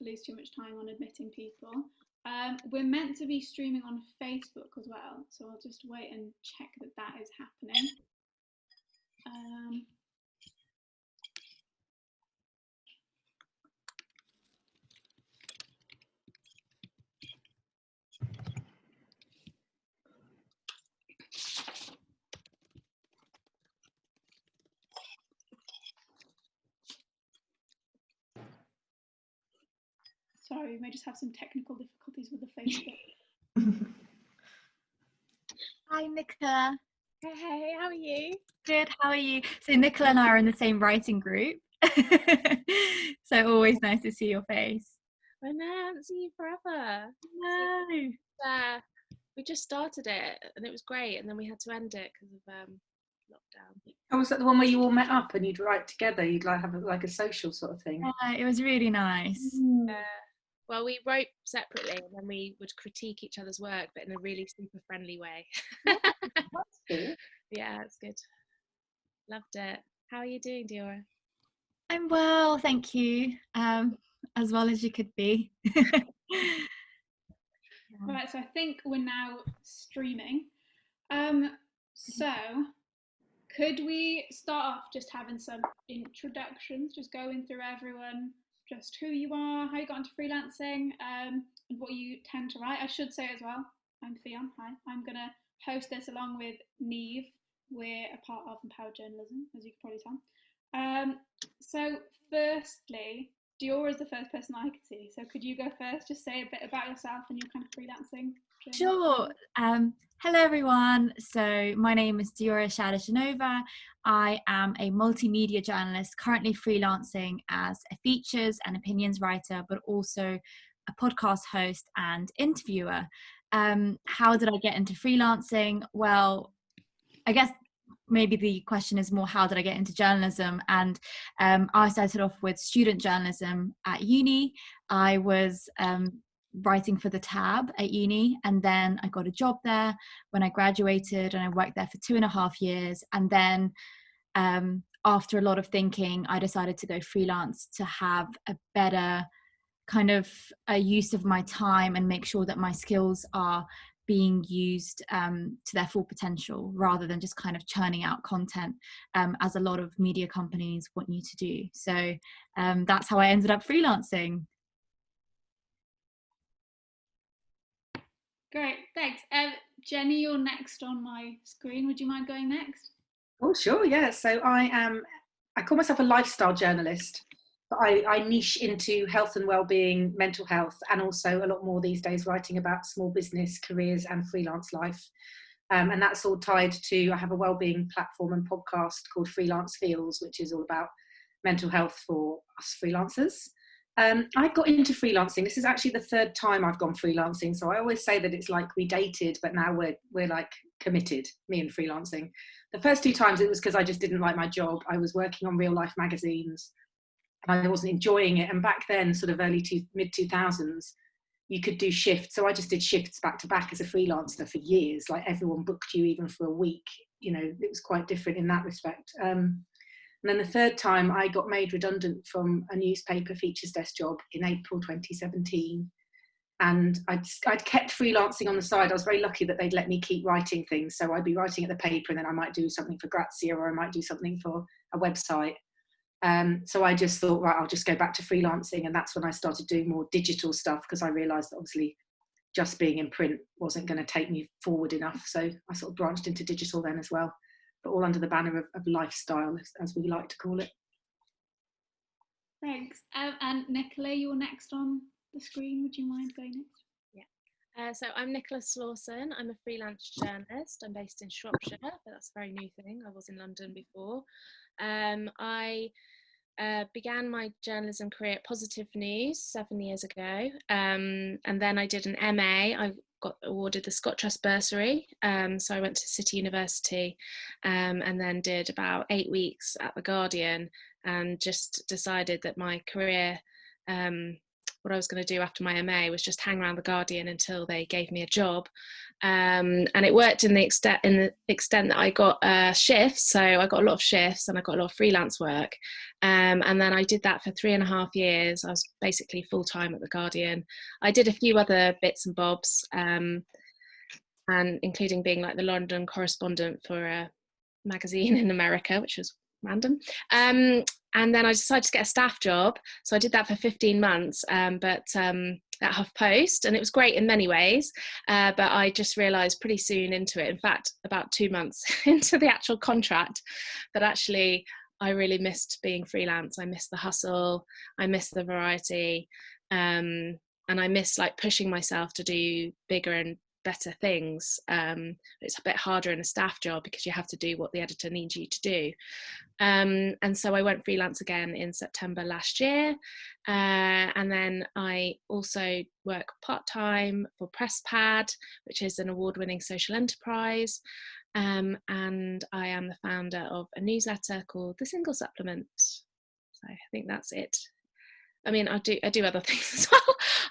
lose too much time on admitting people. We're meant to be streaming on Facebook as well, so I'll just wait and check that that is happening. Sorry, we may just have some technical difficulties with the Facebook. Hi, Nicola. Hey, how are you? Good, how are you? So Nicola and I are in the same writing group. So always nice to see your face. I know, I haven't seen you forever. No. We just started it and it was great, and then we had to end it because of lockdown. Oh, was that the one where you all met up and you'd write together? You'd like have a social sort of thing? Yeah, it was really nice. Well, we wrote separately and then we would critique each other's work, but in a really super friendly way. That's cool. Yeah, it's good. Loved it. How are you doing, Diyora? I'm well, thank you. As well as you could be. Right, so I think we're now streaming. So could we start off just having some introductions, just going through everyone, just who you are, how you got into freelancing, and what you tend to write. I should say as well, I'm Fionn. Hi, I'm going to host this along with Neve. We're a part of Empoword Journalism, as you can probably tell. So firstly, Diyora is the first person I could see. So could you go first? Just say a bit about yourself and your kind of freelancing journey. Sure. Hello, everyone. So my name is Diyora Shadijanova. I am a multimedia journalist, currently freelancing as a features and opinions writer, but also a podcast host and interviewer. How did I get into freelancing? Well, I guess maybe the question is more, how did I get into journalism? And I started off with student journalism at uni. I was writing for the Tab at uni, and then I got a job there when I graduated, and I worked there for 2.5 years. And then after a lot of thinking, I decided to go freelance to have a better kind of a use of my time and make sure that my skills are being used to their full potential, rather than just kind of churning out content as a lot of media companies want you to do. So that's how I ended up freelancing. Great, thanks. Jenny, you're next on my screen. Would you mind going next? Oh, sure, yeah. So I call myself a lifestyle journalist, but I niche into health and well-being, mental health, and also a lot more these days writing about small business, careers and freelance life. And that's all tied to, I have a well-being platform and podcast called Freelance Feels, which is all about mental health for us freelancers. I got into freelancing. This is actually the 3rd time I've gone freelancing. So I always say that it's like we dated, but now we're like committed, me and freelancing. The first 2 times it was because I just didn't like my job. I was working on real life magazines and I wasn't enjoying it. And back then, sort of mid 2000s, you could do shifts. So I just did shifts back to back as a freelancer for years. Like everyone booked you even for a week. You know, it was quite different in that respect. And then the 3rd time I got made redundant from a newspaper features desk job in April 2017. And I'd kept freelancing on the side. I was very lucky that they'd let me keep writing things. So I'd be writing at the paper and then I might do something for Grazia or I might do something for a website. So I just thought, right, I'll just go back to freelancing. And that's when I started doing more digital stuff, because I realised that obviously just being in print wasn't going to take me forward enough. So I sort of branched into digital then as well, but all under the banner of lifestyle, as we like to call it. Thanks. And Nicola, you're next on the screen. Would you mind going next? Yeah. So I'm Nicola Slawson. I'm a freelance journalist. I'm based in Shropshire, but that's a very new thing. I was in London before. I began my journalism career at Positive News 7 years ago, and then I did an MA. I got awarded the Scott Trust bursary, so I went to City University, and then did about 8 weeks at The Guardian, and just decided that my career what I was going to do after my MA was just hang around the Guardian until they gave me a job. And it worked in the extent that I got shifts. So I got a lot of shifts and I got a lot of freelance work. And then I did that for 3.5 years. I was basically full-time at the Guardian. I did a few other bits and bobs, and including being like the London correspondent for a magazine in America, which was random. And then I decided to get a staff job. So I did that for 15 months, but at HuffPost, and it was great in many ways. But I just realised pretty soon into it, in fact, about 2 months into the actual contract, that actually I really missed being freelance. I missed the hustle, I missed the variety, and I missed like pushing myself to do bigger and better things. It's a bit harder in a staff job because you have to do what the editor needs you to do. And so I went freelance again in September last year. And then I also work part-time for PressPad, which is an award-winning social enterprise. And I am the founder of a newsletter called The Single Supplement. So I think that's it. I mean, I do other things as well.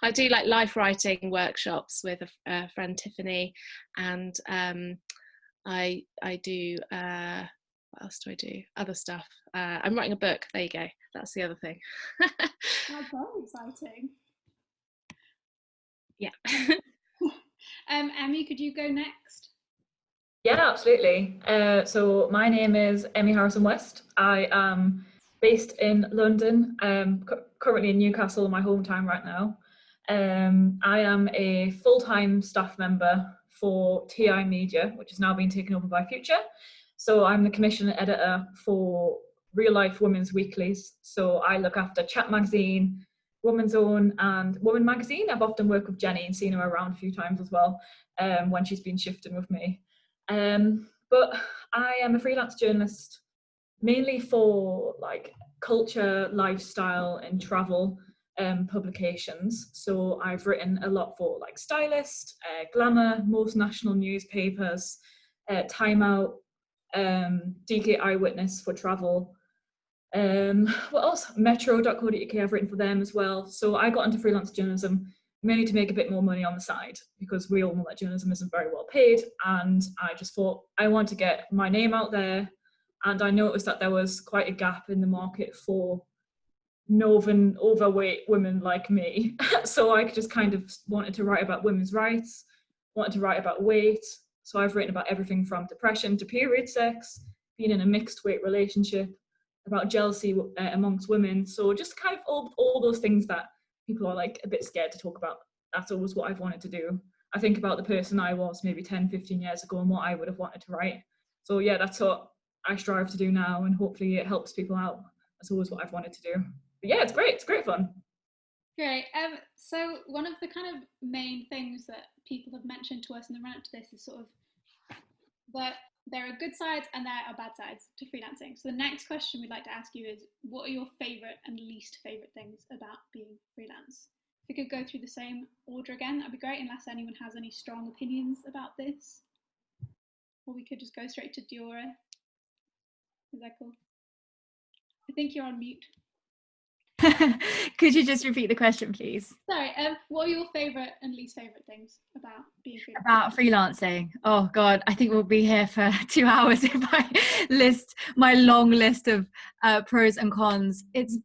I do like life writing workshops with a friend, Tiffany, and I do, what else do I do? Other stuff. I'm writing a book. There you go. That's the other thing. That's very exciting. Yeah. Emmy, could you go next? Yeah, absolutely. So my name is Emmy Harrison-West. I am based in London, currently in Newcastle, my hometown right now. I am a full-time staff member for TI Media, which has now been taken over by Future. So I'm the commission editor for Real Life Women's Weeklies. So I look after Chat Magazine, Woman's Own and Woman Magazine. I've often worked with Jenny and seen her around a few times as well, when she's been shifting with me. But I am a freelance journalist mainly for like culture, lifestyle and travel publications. So I've written a lot for like Stylist, Glamour, most national newspapers, Time Out, DK Eyewitness for travel. What else? Metro.co.uk, I've written for them as well. So I got into freelance journalism mainly to make a bit more money on the side, because we all know that journalism isn't very well paid. And I just thought I want to get my name out there. And I noticed that there was quite a gap in the market for northern overweight women like me. So I just kind of wanted to write about women's rights, wanted to write about weight. So I've written about everything from depression to period sex, being in a mixed weight relationship, about jealousy amongst women. So just kind of all those things that people are like a bit scared to talk about. That's always what I've wanted to do. I think about the person I was maybe 10, 15 years ago and what I would have wanted to write. So yeah, that's what I strive to do now, and hopefully it helps people out. That's always what I've wanted to do. But yeah, it's great fun. Great. So one of the kind of main things that people have mentioned to us in the run up to this is sort of that there are good sides and there are bad sides to freelancing. So the next question we'd like to ask you is, what are your favourite and least favourite things about being freelance? If we could go through the same order again, that'd be great, unless anyone has any strong opinions about this. Or we could just go straight to Diyora. Is that cool? I think you're on mute. Could you just repeat the question, please? Sorry, what are your favourite and least favourite things about being freelance? About freelancing? Oh God, I think we'll be here for 2 hours if I list my long list of pros and cons. It's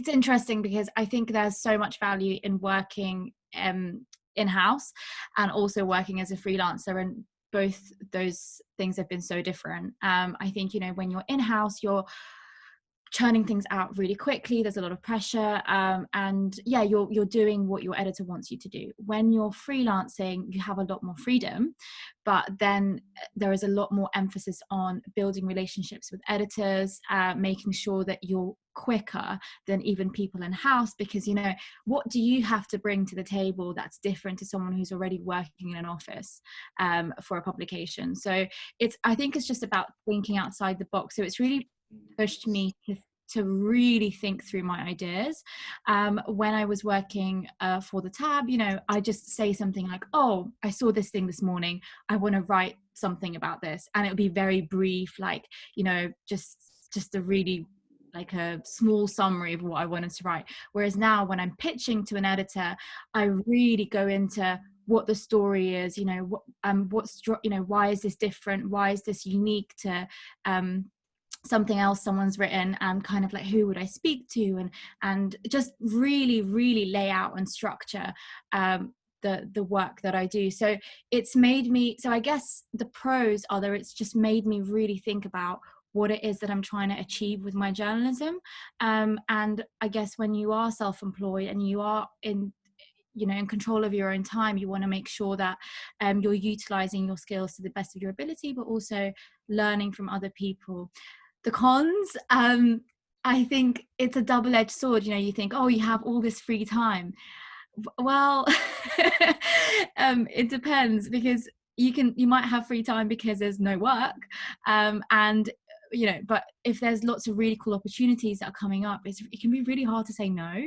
interesting because I think there's so much value in working in-house and also working as a freelancer, and both those things have been so different. I think, you know, when you're in-house, you're churning things out really quickly, there's a lot of pressure, and yeah, you're doing what your editor wants you to do. When you're freelancing, you have a lot more freedom, but then there is a lot more emphasis on building relationships with editors, making sure that you're quicker than even people in house, because, you know, what do you have to bring to the table that's different to someone who's already working in an office for a publication? So I think it's just about thinking outside the box. So it's really pushed me to really think through my ideas. When I was working for the Tab, you know, I just say something like, oh, I saw this thing this morning, I want to write something about this, and it would be very brief, like, you know, just a really like a small summary of what I wanted to write. Whereas now when I'm pitching to an editor, I really go into what the story is, you know, why is this different? Why is this unique to something else someone's written, and kind of like who would I speak to, and just really lay out and structure the work that I do. So it's made me, so I guess the pros are that it's just made me really think about what it is that I'm trying to achieve with my journalism. And I guess when you are self-employed and you are in control of your own time, you want to make sure that you're utilizing your skills to the best of your ability, but also learning from other people. The cons, I think it's a double-edged sword. You think, oh, you have all this free time. Well, it depends, because you might have free time because there's no work, and but if there's lots of really cool opportunities that are coming up, it can be really hard to say no.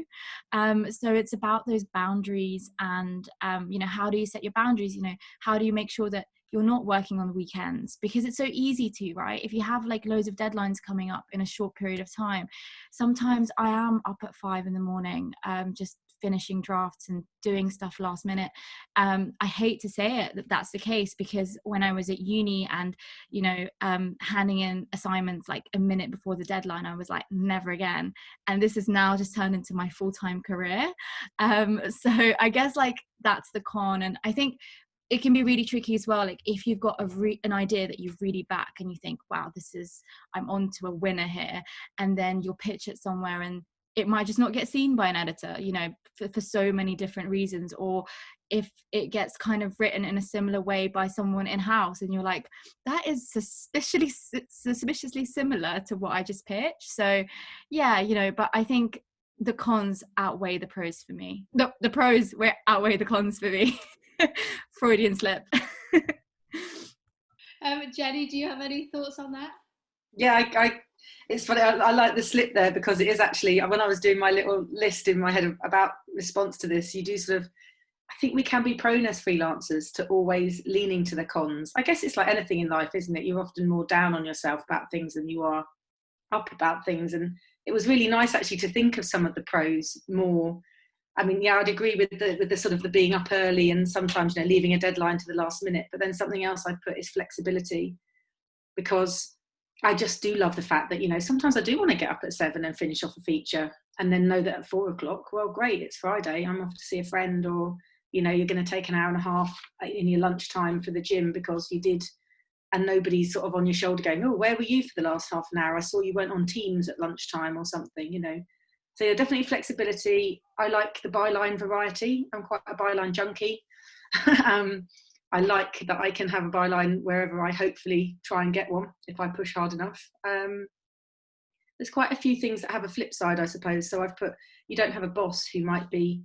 So it's about those boundaries, and how do you set your boundaries? How do you make sure that you're not working on the weekends? Because it's so easy to, right? If you have like loads of deadlines coming up in a short period of time, sometimes I am up at 5 a.m, just finishing drafts and doing stuff last minute. I hate to say it that that's the case, because when I was at uni and handing in assignments like a minute before the deadline, I was like, never again. And this has now just turned into my full-time career. So I guess like that's the con. And I think it can be really tricky as well, like if you've got an idea that you really back and you think, wow, I'm on to a winner here, and then you'll pitch it somewhere and it might just not get seen by an editor, for so many different reasons. Or if it gets kind of written in a similar way by someone in-house and you're like, that is suspiciously similar to what I just pitched. So yeah, but I think the cons outweigh the pros for me. The pros outweigh the cons for me. Freudian slip. Jenny, do you have any thoughts on that? Yeah, it's funny, I like the slip there, because it is actually, when I was doing my little list in my head about response to this, you do sort of, I think we can be prone as freelancers to always leaning to the cons. I guess it's like anything in life, isn't it? You're often more down on yourself about things than you are up about things. And it was really nice actually to think of some of the pros more. I mean, yeah, I'd agree with the sort of the being up early and sometimes leaving a deadline to the last minute. But then something else I've put is flexibility, because I just do love the fact that sometimes I do want to get up at 7 and finish off a feature, and then know that at 4 o'clock, well, great, it's Friday, I'm off to see a friend, or you're going to take an hour and a half in your lunchtime for the gym because you did, and nobody's sort of on your shoulder going, oh, where were you for the last half an hour? I saw you went on Teams at lunchtime or something, So yeah, definitely flexibility. I like the byline variety. I'm quite a byline junkie. I like that I can have a byline wherever I hopefully try and get one if I push hard enough. There's quite a few things that have a flip side, I suppose. So I've put, you don't have a boss who might be,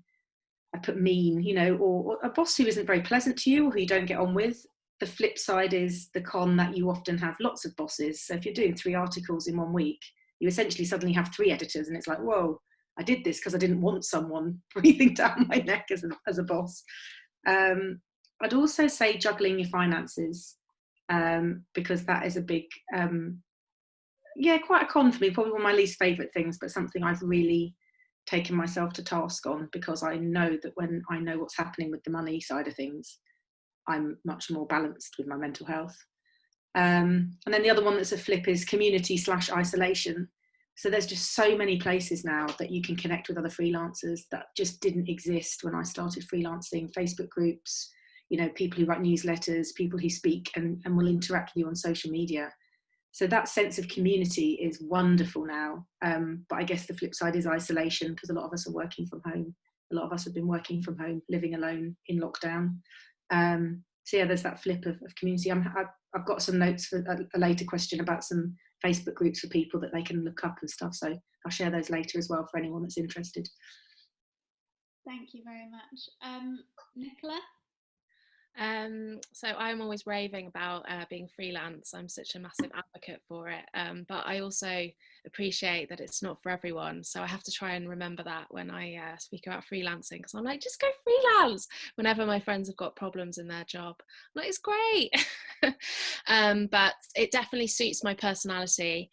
I put mean, or a boss who isn't very pleasant to you or who you don't get on with. The flip side is the con that you often have lots of bosses. So if you're doing 3 articles in 1 week, you essentially suddenly have 3 editors, and it's like, whoa, I did this because I didn't want someone breathing down my neck as a boss. I'd also say juggling your finances, because that is a big, quite a con for me, probably one of my least favourite things, but something I've really taken myself to task on, because I know that when I know what's happening with the money side of things, I'm much more balanced with my mental health. And then the other one that's a flip is community/isolation. So there's just so many places now that you can connect with other freelancers that just didn't exist when I started freelancing. Facebook groups, people who write newsletters, people who speak and will interact with you on social media. So that sense of community is wonderful now. But I guess the flip side is isolation, because a lot of us are working from home. A lot of us have been working from home, living alone in lockdown. So yeah, there's that flip of community. I've got some notes for a later question about some Facebook groups for people that they can look up and stuff. So I'll share those later as well for anyone that's interested. Thank you very much. Nicola? So I'm always raving about being freelance. I'm such a massive advocate for it, but I also appreciate that it's not for everyone, so I have to try and remember that when I speak about freelancing, because I'm like, just go freelance whenever my friends have got problems in their job. I'm like, it's great. But it definitely suits my personality.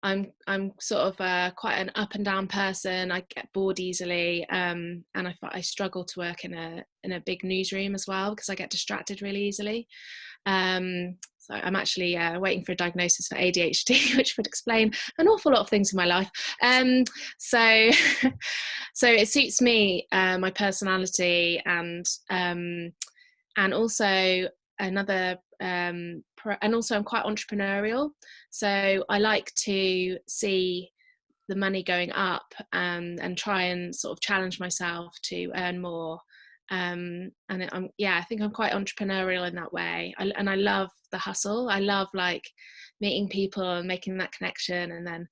I'm sort of quite an up and down person. I get bored easily, and I struggle to work in a big newsroom as well because I get distracted really easily. So I'm actually waiting for a diagnosis for ADHD, which would explain an awful lot of things in my life. So so it suits me, my personality, and also another and also I'm quite entrepreneurial, so I like to see the money going up, and try and sort of challenge myself to earn more. And I think I'm quite entrepreneurial in that way. And I love the hustle. I love like meeting people and making that connection, and then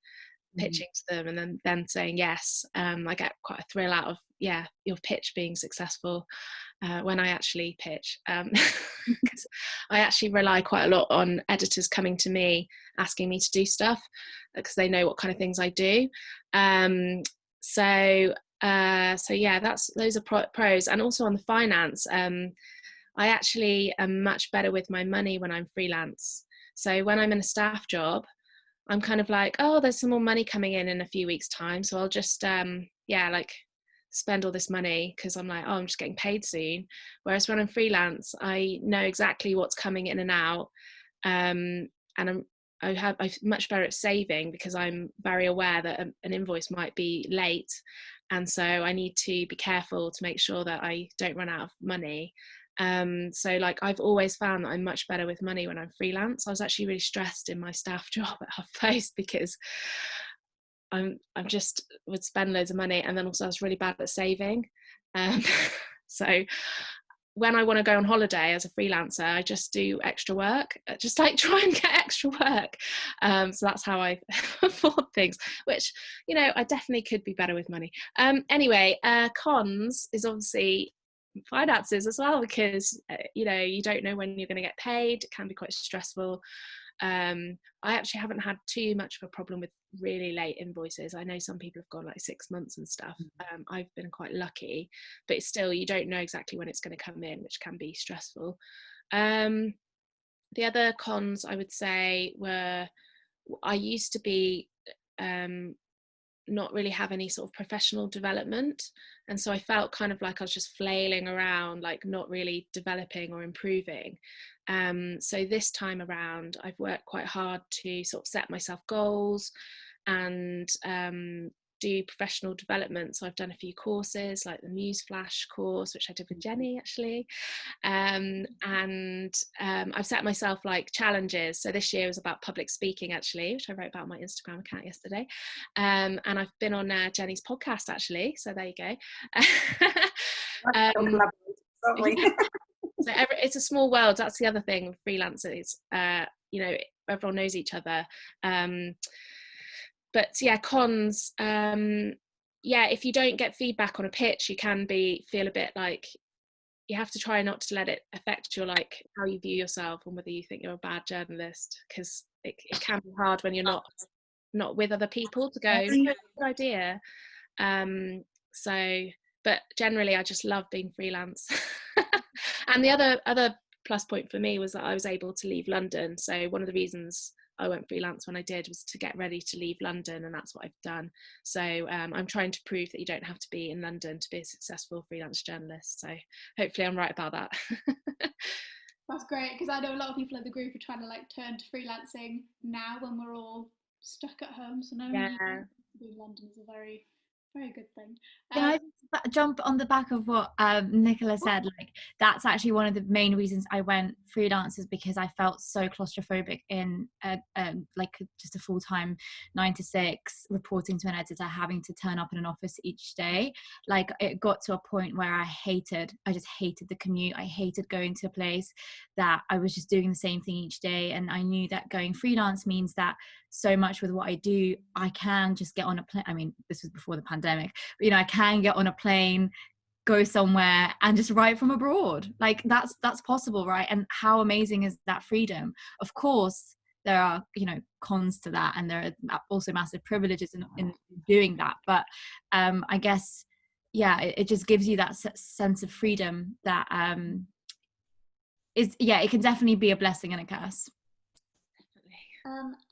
pitching to them, and then saying yes. I get quite a thrill out of your pitch being successful when I actually pitch, because I actually rely quite a lot on editors coming to me asking me to do stuff because they know what kind of things I do. So those are pros. And also on the finance, I actually am much better with my money when I'm freelance. So when I'm in a staff job, I'm kind of like, oh, there's some more money coming in a few weeks' time, so I'll just spend all this money because I'm like, oh, I'm just getting paid soon. Whereas when I'm freelance, I know exactly what's coming in and out, and I'm much better at saving because I'm very aware that an invoice might be late, and so I need to be careful to make sure that I don't run out of money. So like I've always found that I'm much better with money when I'm freelance. I was actually really stressed in my staff job at HuffPost because I'm just would spend loads of money, and then also I was really bad at saving. So when I want to go on holiday as a freelancer, I just do extra work, just like try and get extra work. So that's how I afford things, which, you know, I definitely could be better with money. Anyway, cons is obviously finances as well, because you know, you don't know when you're going to get paid. It can be quite stressful. I actually haven't had too much of a problem with really late invoices. I know some people have gone like 6 months and stuff. I've been quite lucky, but still you don't know exactly when it's going to come in, which can be stressful. The other cons I would say were, I used to be not really have any sort of professional development, and so I felt kind of like I was just flailing around, like not really developing or improving. So this time around I've worked quite hard to sort of set myself goals and do professional development. So I've done a few courses like the Newsflash course, which I did with Jenny actually, and I've set myself like challenges. So this year was about public speaking actually, which I wrote about on my Instagram account yesterday, and I've been on Jenny's podcast actually, so there you go. So it's a small world. That's the other thing with freelancers, you know, everyone knows each other. But yeah, cons, if you don't get feedback on a pitch, you can feel a bit like you have to try not to let it affect your, like, how you view yourself and whether you think you're a bad journalist, because it can be hard when you're not with other people to go, good idea. But generally I just love being freelance. And the other plus point for me was that I was able to leave London. So one of the reasons I went freelance when I did was to get ready to leave London, and that's what I've done. So I'm trying to prove that you don't have to be in London to be a successful freelance journalist. So hopefully I'm right about that. That's great, because I know a lot of people in the group are trying to like turn to freelancing now when we're all stuck at home. So knowing you can be in London is a very, very good thing. Can I jump on the back of what Nicola said? Like, that's actually one of the main reasons I went freelance, is because I felt so claustrophobic in like just a full-time 9 to 6 reporting to an editor, having to turn up in an office each day. Like, it got to a point where I just hated the commute. I hated going to a place that I was just doing the same thing each day, and I knew that going freelance means that so much with what I do, I can just get on a plane. I mean, this was before the pandemic, but you know, I can get on a plane, go somewhere and just write from abroad. Like, that's possible, right? And how amazing is that freedom? Of course there are, you know, cons to that, and there are also massive privileges in doing that, but I guess it just gives you that sense of freedom that it can definitely be a blessing and a curse.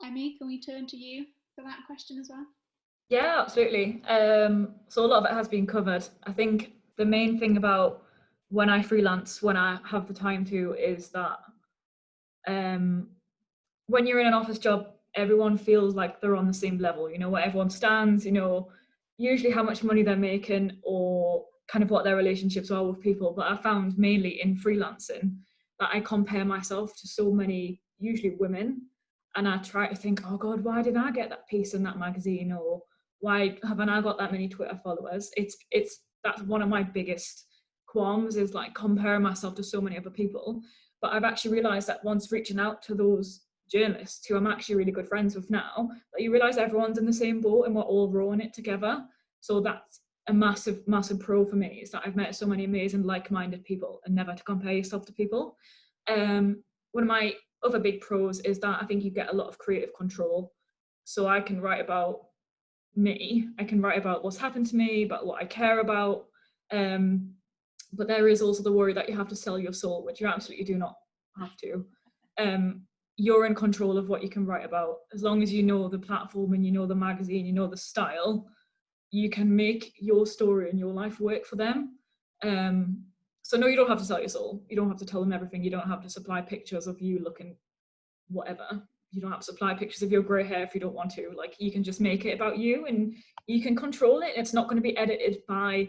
Emmy, can we turn to you? for that question as well? Yeah, absolutely. So a lot of it has been covered. I think the main thing about when I freelance, when I have the time to, is that when you're in an office job, everyone feels like they're on the same level. You know where everyone stands, you know, usually how much money they're making or kind of what their relationships are with people. But I found mainly in freelancing that I compare myself to so many, usually women, and I try to think, oh God, why didn't I get that piece in that magazine? Or why haven't I got that many Twitter followers? It's that's one of my biggest qualms, is like comparing myself to so many other people. But I've actually realized that once reaching out to those journalists who I'm actually really good friends with now, that you realize everyone's in the same boat and we're all rowing it together. So that's a massive pro for me, is that I've met so many amazing like-minded people, and never to compare yourself to people. One of my other big pros is that I think you get a lot of creative control. So I can write about me, I can write about what's happened to me, about what I care about, but there is also the worry that you have to sell your soul, which you absolutely do not have to. You're in control of what you can write about. As long as you know the platform and you know the magazine, you know the style, you can make your story and your life work for them. So no, you don't have to sell your soul. You don't have to tell them everything. You don't have to supply pictures of you looking whatever. You don't have to supply pictures of your grey hair if you don't want to. Like, you can just make it about you and you can control it. It's not going to be edited by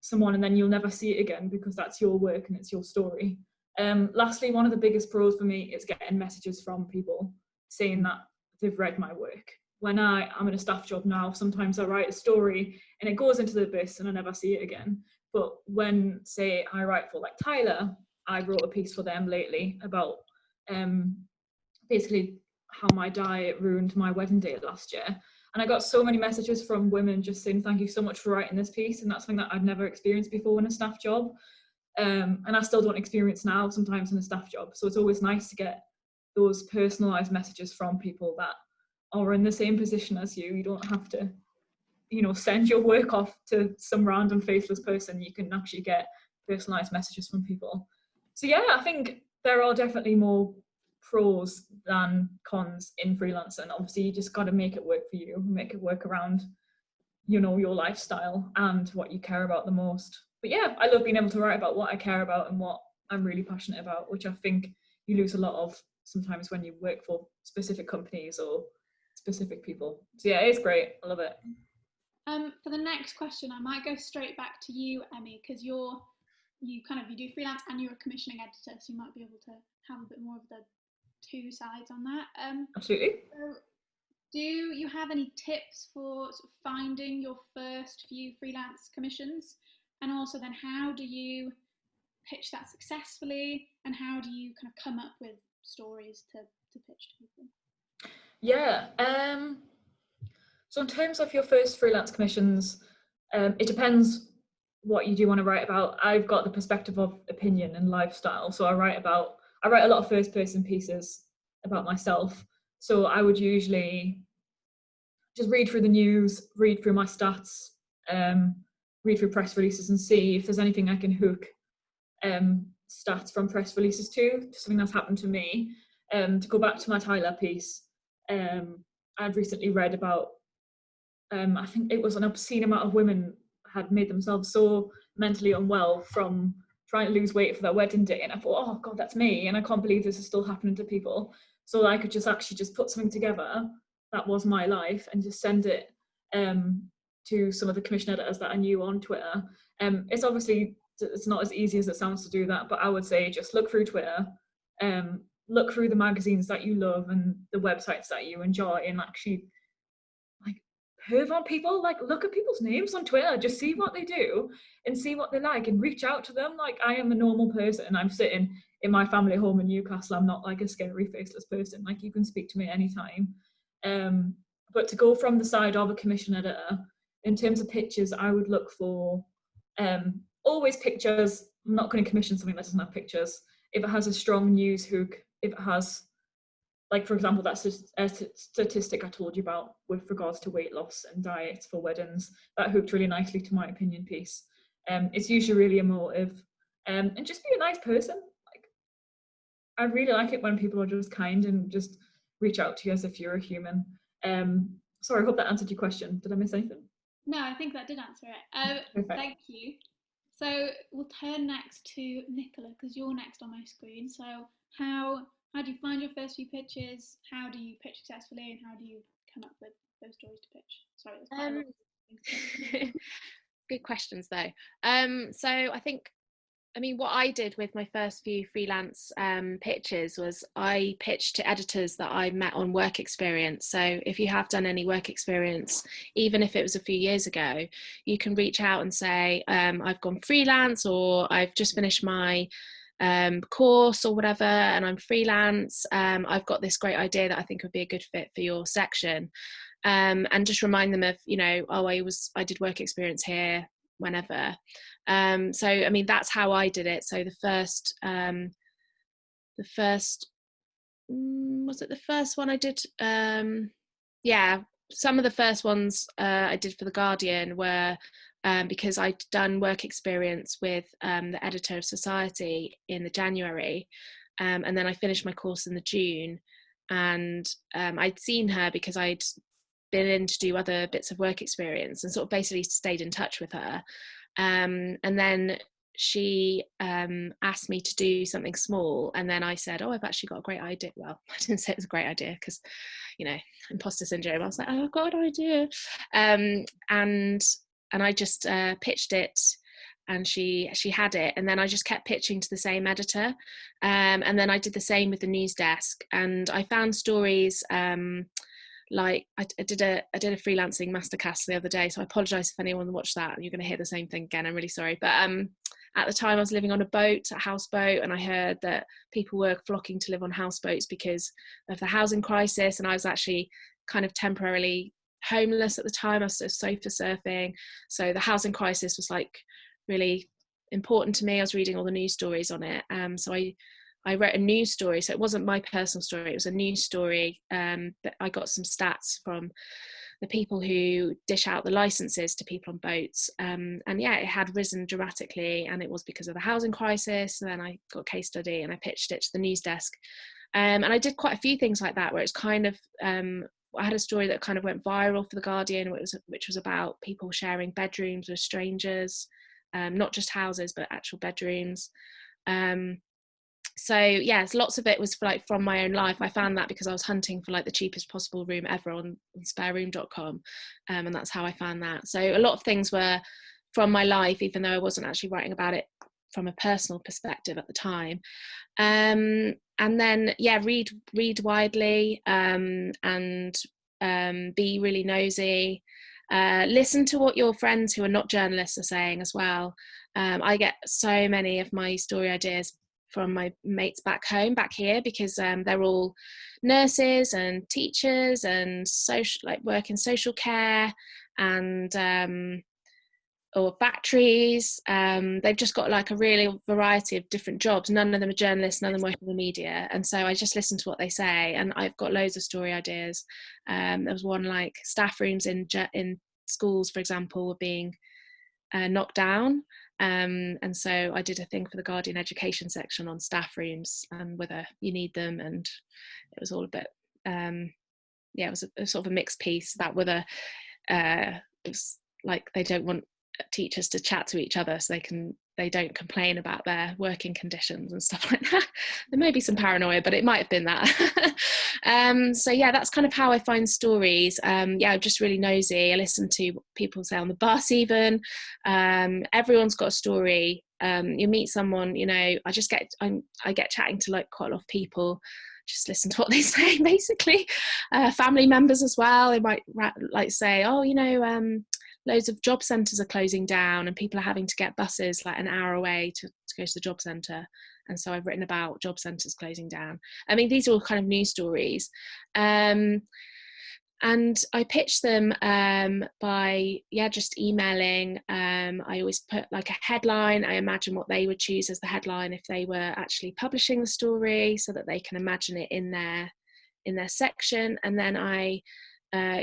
someone and then you'll never see it again, because that's your work and it's your story. Lastly, one of the biggest pros for me is getting messages from people saying that they've read my work. When I'm in a staff job now, sometimes I write a story and it goes into the abyss and I never see it again. But when, say, I write for like Tyler, I wrote a piece for them lately about basically how my diet ruined my wedding day last year. And I got so many messages from women just saying, thank you so much for writing this piece. And that's something that I'd never experienced before in a staff job. And I still don't experience now sometimes in a staff job. So it's always nice to get those personalised messages from people that are in the same position as you. You don't have to, you know, send your work off to some random faceless person. You can actually get personalised messages from people. So yeah, I think there are definitely more pros than cons in freelancing. Obviously, you just got to make it work for you, make it work around, you know, your lifestyle and what you care about the most. But yeah, I love being able to write about what I care about and what I'm really passionate about, which I think you lose a lot of sometimes when you work for specific companies or specific people. So yeah, it's great. I love it. For the next question, I might go straight back to you, Emmy, because you do freelance and you're a commissioning editor, so you might be able to have a bit more of the two sides on that. Absolutely. So do you have any tips for sort of finding your first few freelance commissions? And also then, how do you pitch that successfully, and how do you kind of come up with stories to pitch to people? Yeah. So in terms of your first freelance commissions, it depends what you do want to write about. I've got the perspective of opinion and lifestyle. So I write a lot of first person pieces about myself. So I would usually just read through the news, read through my stats, read through press releases and see if there's anything I can hook stats from press releases to something that's happened to me. To go back to my Tyler piece, I'd recently read about, I think it was an obscene amount of women had made themselves so mentally unwell from trying to lose weight for their wedding day, and I thought, oh God, that's me, and I can't believe this is still happening to people. So I could just put something together that was my life and just send it to some of the commission editors that I knew on Twitter. It's not as easy as it sounds to do that, but I would say just look through Twitter, look through the magazines that you love and the websites that you enjoy, and actually perv on people, look at people's names on Twitter, just see what they do and see what they like and reach out to them. Like, I am a normal person, I'm sitting in my family home in Newcastle, I'm not like a scary faceless person, like you can speak to me anytime. But to go from the side of a commission editor, in terms of pictures, I would look for always pictures. I'm not going to commission something that doesn't have pictures. If it has a strong news hook, if it has, like, for example, that's a statistic I told you about with regards to weight loss and diets for weddings, that hooked really nicely to my opinion piece. It's usually really emotive, and just be a nice person. Like, I really like it when people are just kind and just reach out to you as if you're a human. Sorry, I hope that answered your question. Did I miss anything? No, I think that did answer it. Perfect. Thank you. So we'll turn next to Nicola, because you're next on my screen. So how do you find your first few pitches? How do you pitch successfully, and how do you come up with those stories to pitch? Sorry, that's quite a lot of things. Good questions though. So I mean, what I did with my first few freelance pitches was I pitched to editors that I met on work experience. So if you have done any work experience, even if it was a few years ago, you can reach out and say, I've gone freelance, or I've just finished my course or whatever, and I'm freelance. I've got this great idea that I think would be a good fit for your section. And just remind them of, I did work experience here, whenever. So I mean, that's how I did it. So the first was it the first one I did? Some of the first ones I did for The Guardian were because I'd done work experience with the editor of Society in the January, and then I finished my course in the June, and I'd seen her because I'd been in to do other bits of work experience, and sort of basically stayed in touch with her. And then she asked me to do something small, and then I said, I've actually got a great idea. Well, I didn't say it was a great idea because, imposter syndrome. I was like, I've got an idea. And I just pitched it, and she had it, and then I just kept pitching to the same editor, and then I did the same with the news desk, and I found stories like I did a freelancing masterclass the other day, so I apologize if anyone watched that and you're going to hear the same thing again. I'm really sorry, but at the time I was living on a houseboat, and I heard that people were flocking to live on houseboats because of the housing crisis, and I was actually kind of temporarily homeless at the time. I was sofa surfing, so the housing crisis was like really important to me. I was reading all the news stories on it, so I wrote a news story. So it wasn't my personal story, it was a news story. That I got some stats from the people who dish out the licenses to people on boats. And yeah, it had risen dramatically, and it was because of the housing crisis. And then I got a case study and I pitched it to the news desk. And I did quite a few things like that, where it's kind of, I had a story that kind of went viral for The Guardian, which was about people sharing bedrooms with strangers, not just houses, but actual bedrooms. So yes, lots of it was from my own life. I found that because I was hunting for like the cheapest possible room ever on spareroom.com, and that's how I found that. So a lot of things were from my life, even though I wasn't actually writing about it from a personal perspective at the time. And then read widely, and be really nosy. Listen to what your friends who are not journalists are saying as well. I get so many of my story ideas from my mates back here, because they're all nurses and teachers and work in social care and or factories. They've just got like a really variety of different jobs. None of them are journalists, none of them work in the media, and so I just listen to what they say, and I've got loads of story ideas. There was one like staff rooms in schools, for example, were being knocked down. And so I did a thing for the Guardian education section on staff rooms and whether you need them, and it was all a bit it was a sort of a mixed piece about whether it was like they don't want teachers to chat to each other, so they don't complain about their working conditions and stuff like that. There may be some paranoia, but it might have been that. So yeah, that's kind of how I find stories. I'm just really nosy. I listen to what people say on the bus even. Everyone's got a story. You meet someone, I get chatting to like quite a lot of people, just listen to what they say basically. Family members as well, they might like say, loads of job centres are closing down and people are having to get buses like an hour away to go to the job centre. And so I've written about job centres closing down. I mean, these are all kind of news stories. And I pitch them by just emailing. I always put like a headline. I imagine what they would choose as the headline if they were actually publishing the story, so that they can imagine it in their section. And then I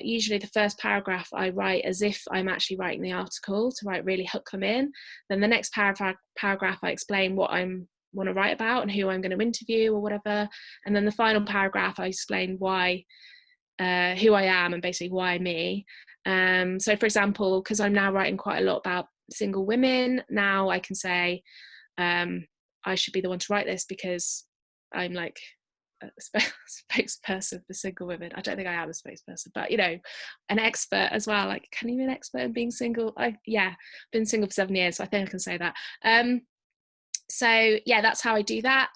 usually the first paragraph I write as if I'm actually writing the article to really hook them in. Then the next paragraph I explain what I want to write about and who I'm going to interview or whatever. And then the final paragraph I explain why who I am and basically why me. So for example, because I'm now writing quite a lot about single women, now I can say I should be the one to write this because I'm like a spokesperson for single women. I don't think I am a spokesperson, but you know, an expert as well. Like, can you be an expert in being single? I've been single for 7 years, so I think I can say that. So yeah, that's how I do that.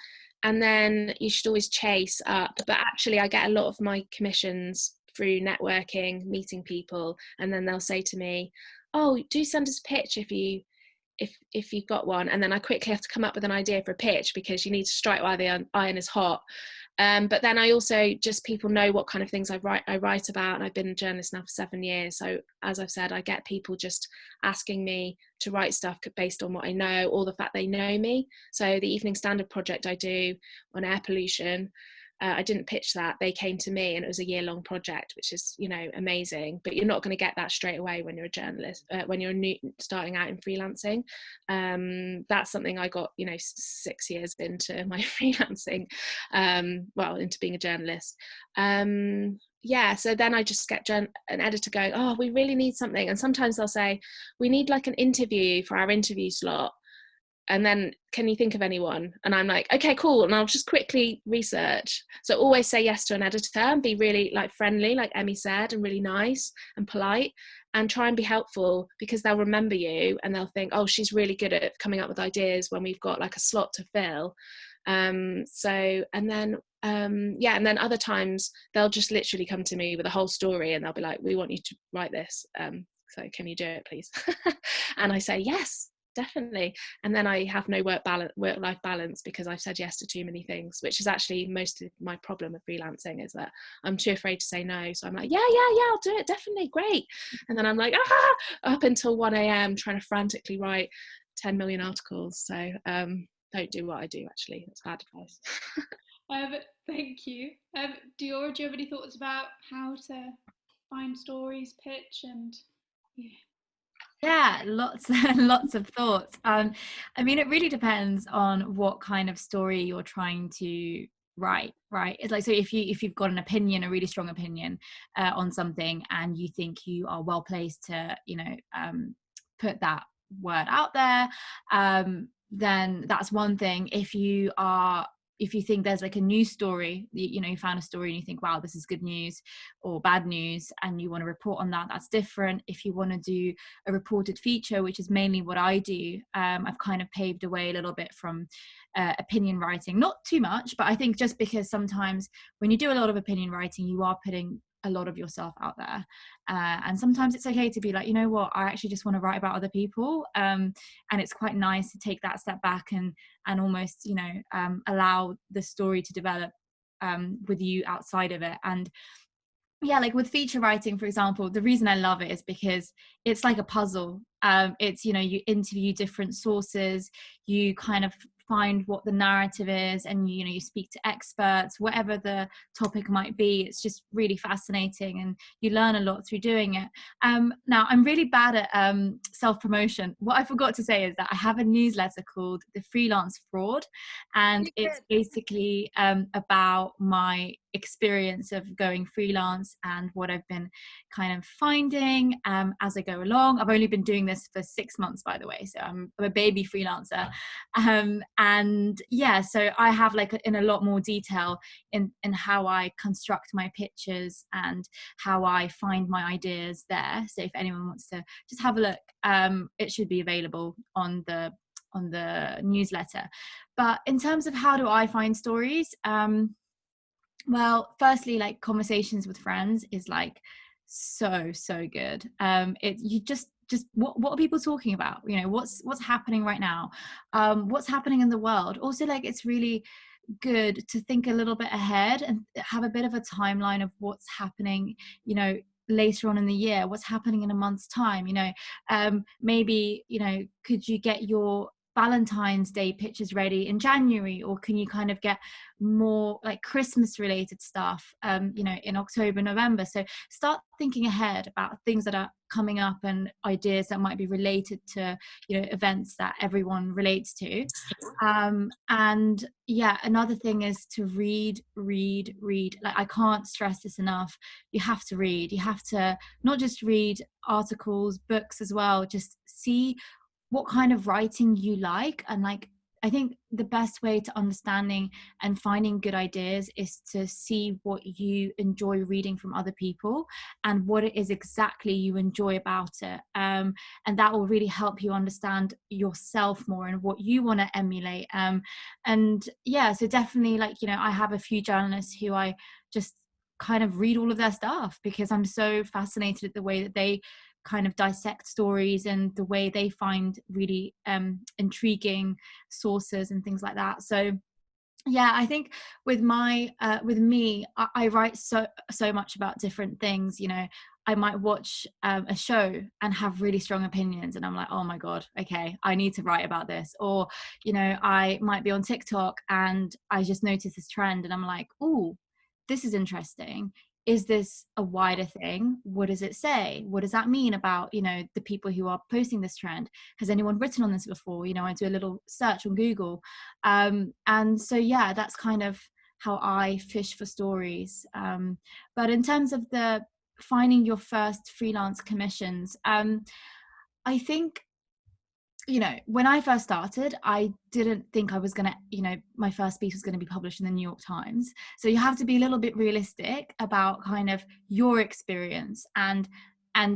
And then you should always chase up. But actually, I get a lot of my commissions through networking, meeting people, and then they'll say to me, "Oh, do send us a pitch if you've got one." And then I quickly have to come up with an idea for a pitch because you need to strike while the iron is hot. But then I also just, people know what kind of things I write about, and I've been a journalist now for 7 years. So as I've said, I get people just asking me to write stuff based on what I know, or the fact they know me. So the Evening Standard project I do on air pollution, I didn't pitch that. They came to me, and it was a year-long project, which is, you know, amazing. But you're not going to get that straight away when you're a journalist, when you're starting out in freelancing. That's something I got, you know, 6 years into my freelancing, into being a journalist. So then I just get an editor going, "Oh, we really need something." And sometimes they'll say, "We need like an interview for our interview slot. And then, can you think of anyone?" And I'm like, "Okay, cool." And I'll just quickly research. So always say yes to an editor and be really like friendly, like Emmy said, and really nice and polite, and try and be helpful, because they'll remember you and they'll think, "Oh, she's really good at coming up with ideas when we've got like a slot to fill." And then other times they'll just literally come to me with a whole story and they'll be like, "We want you to write this. So can you do it, please?" And I say, "Yes, definitely." And then I have no work-life balance because I've said yes to too many things, which is actually most of my problem with freelancing, is that I'm too afraid to say no. So I'm like, yeah, I'll do it, definitely, great. And then I'm like, up until 1 a.m. trying to frantically write 10 million articles. So don't do what I do, actually. That's bad advice. Thank you. Diyora, do you have any thoughts about how to find stories, pitch, and Yeah, lots of thoughts. I mean, it really depends on what kind of story you're trying to write, right? It's like, so if you've got an opinion, a really strong opinion on something, and you think you are well placed to, put that word out there, then that's one thing. If you think there's like a news story, you found a story and you think, wow, this is good news or bad news, and you want to report on that, that's different. If you want to do a reported feature, which is mainly what I do, I've kind of paved away a little bit from opinion writing, not too much, but I think just because sometimes when you do a lot of opinion writing, you are putting a lot of yourself out there, and sometimes it's okay to be like, you know what, I actually just want to write about other people, and it's quite nice to take that step back and almost allow the story to develop with you outside of it. And yeah, like with feature writing, for example, the reason I love it is because it's like a puzzle. It's, you interview different sources, you kind of find what the narrative is, and you speak to experts, whatever the topic might be. It's just really fascinating, and you learn a lot through doing it. Now, I'm really bad at self-promotion. What I forgot to say is that I have a newsletter called The Freelance Fraud, and it's basically about my experience of going freelance and what I've been kind of finding as I go along. I've only been doing this for 6 months, by the way, so I'm a baby freelancer, and yeah, so I have like in a lot more detail in how I construct my pitches and how I find my ideas there. So if anyone wants to just have a look, it should be available on the newsletter. But in terms of how do I find stories, well, firstly, like conversations with friends is like so good. You just what are people talking about? What's happening right now? What's happening in the world? Also, like, it's really good to think a little bit ahead and have a bit of a timeline of what's happening, later on in the year, what's happening in a month's time. Maybe, could you get your Valentine's Day pitches ready in January, or can you kind of get more like Christmas related stuff, you know, in October, November? So start thinking ahead about things that are coming up and ideas that might be related to, you know, events that everyone relates to. And yeah, another thing is to read. Like, I can't stress this enough. You have to read. You have to not just read articles, books as well. Just see what kind of writing you like. And like, I think the best way to understanding and finding good ideas is to see what you enjoy reading from other people and what it is exactly you enjoy about it. And that will really help you understand yourself more and what you want to emulate. And yeah, so definitely, like, you know, I have a few journalists who I just kind of read all of their stuff because I'm so fascinated at the way that they kind of dissect stories and the way they find really intriguing sources and things like that. So yeah, I think with my with me, I write so much about different things. You know, I might watch a show and have really strong opinions, and I'm like, oh my god, okay, I need to write about this. Or, you know, I might be on TikTok and I just notice this trend and I'm like, oh, this is interesting. Is this a wider thing? What does it say? What does that mean about, you know, the people who are posting this trend? Has anyone written on this before? You know, I do a little search on Google. And so, yeah, that's kind of how I fish for stories. But in terms of the finding your first freelance commissions, I think, you know, when I first started, I didn't think I was going to, you know, my first piece was going to be published in the New York Times. So you have to be a little bit realistic about kind of your experience and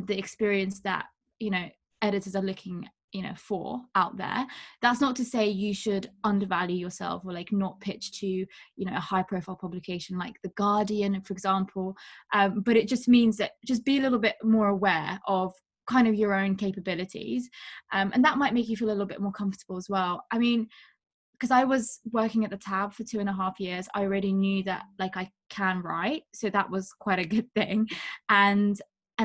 the experience that, you know, editors are looking, you know, for out there. That's not to say you should undervalue yourself or like not pitch to, you know, a high profile publication like The Guardian, for example. But it just means that just be a little bit more aware of kind of your own capabilities, and that might make you feel a little bit more comfortable as well. I mean, because I was working at the Tab for 2.5 years, I already knew that like I can write, so that was quite a good thing. And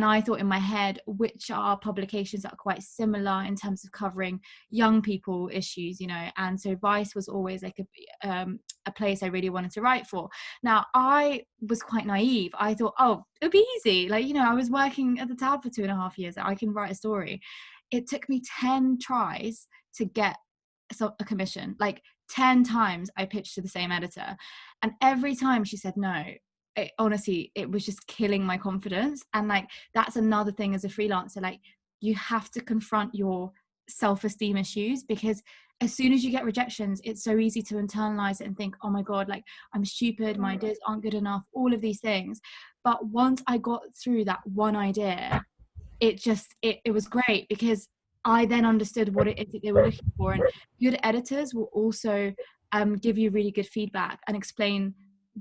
I thought in my head, which are publications that are quite similar in terms of covering young people issues, you know. And so Vice was always like a place I really wanted to write for. Now, I was quite naive. I thought, oh, it'll be easy. Like, you know, I was working at the Tab for 2.5 years. I can write a story. It took me 10 tries to get a commission. Like 10 times I pitched to the same editor. And every time she said no. Honestly, it was just killing my confidence. And like, that's another thing as a freelancer, like you have to confront your self-esteem issues, because as soon as you get rejections, it's so easy to internalize it and think, oh my god, like I'm stupid, my ideas aren't good enough, all of these things. But once I got through that one idea, it was great, because I then understood what it is that they were looking for. And good editors will also give you really good feedback and explain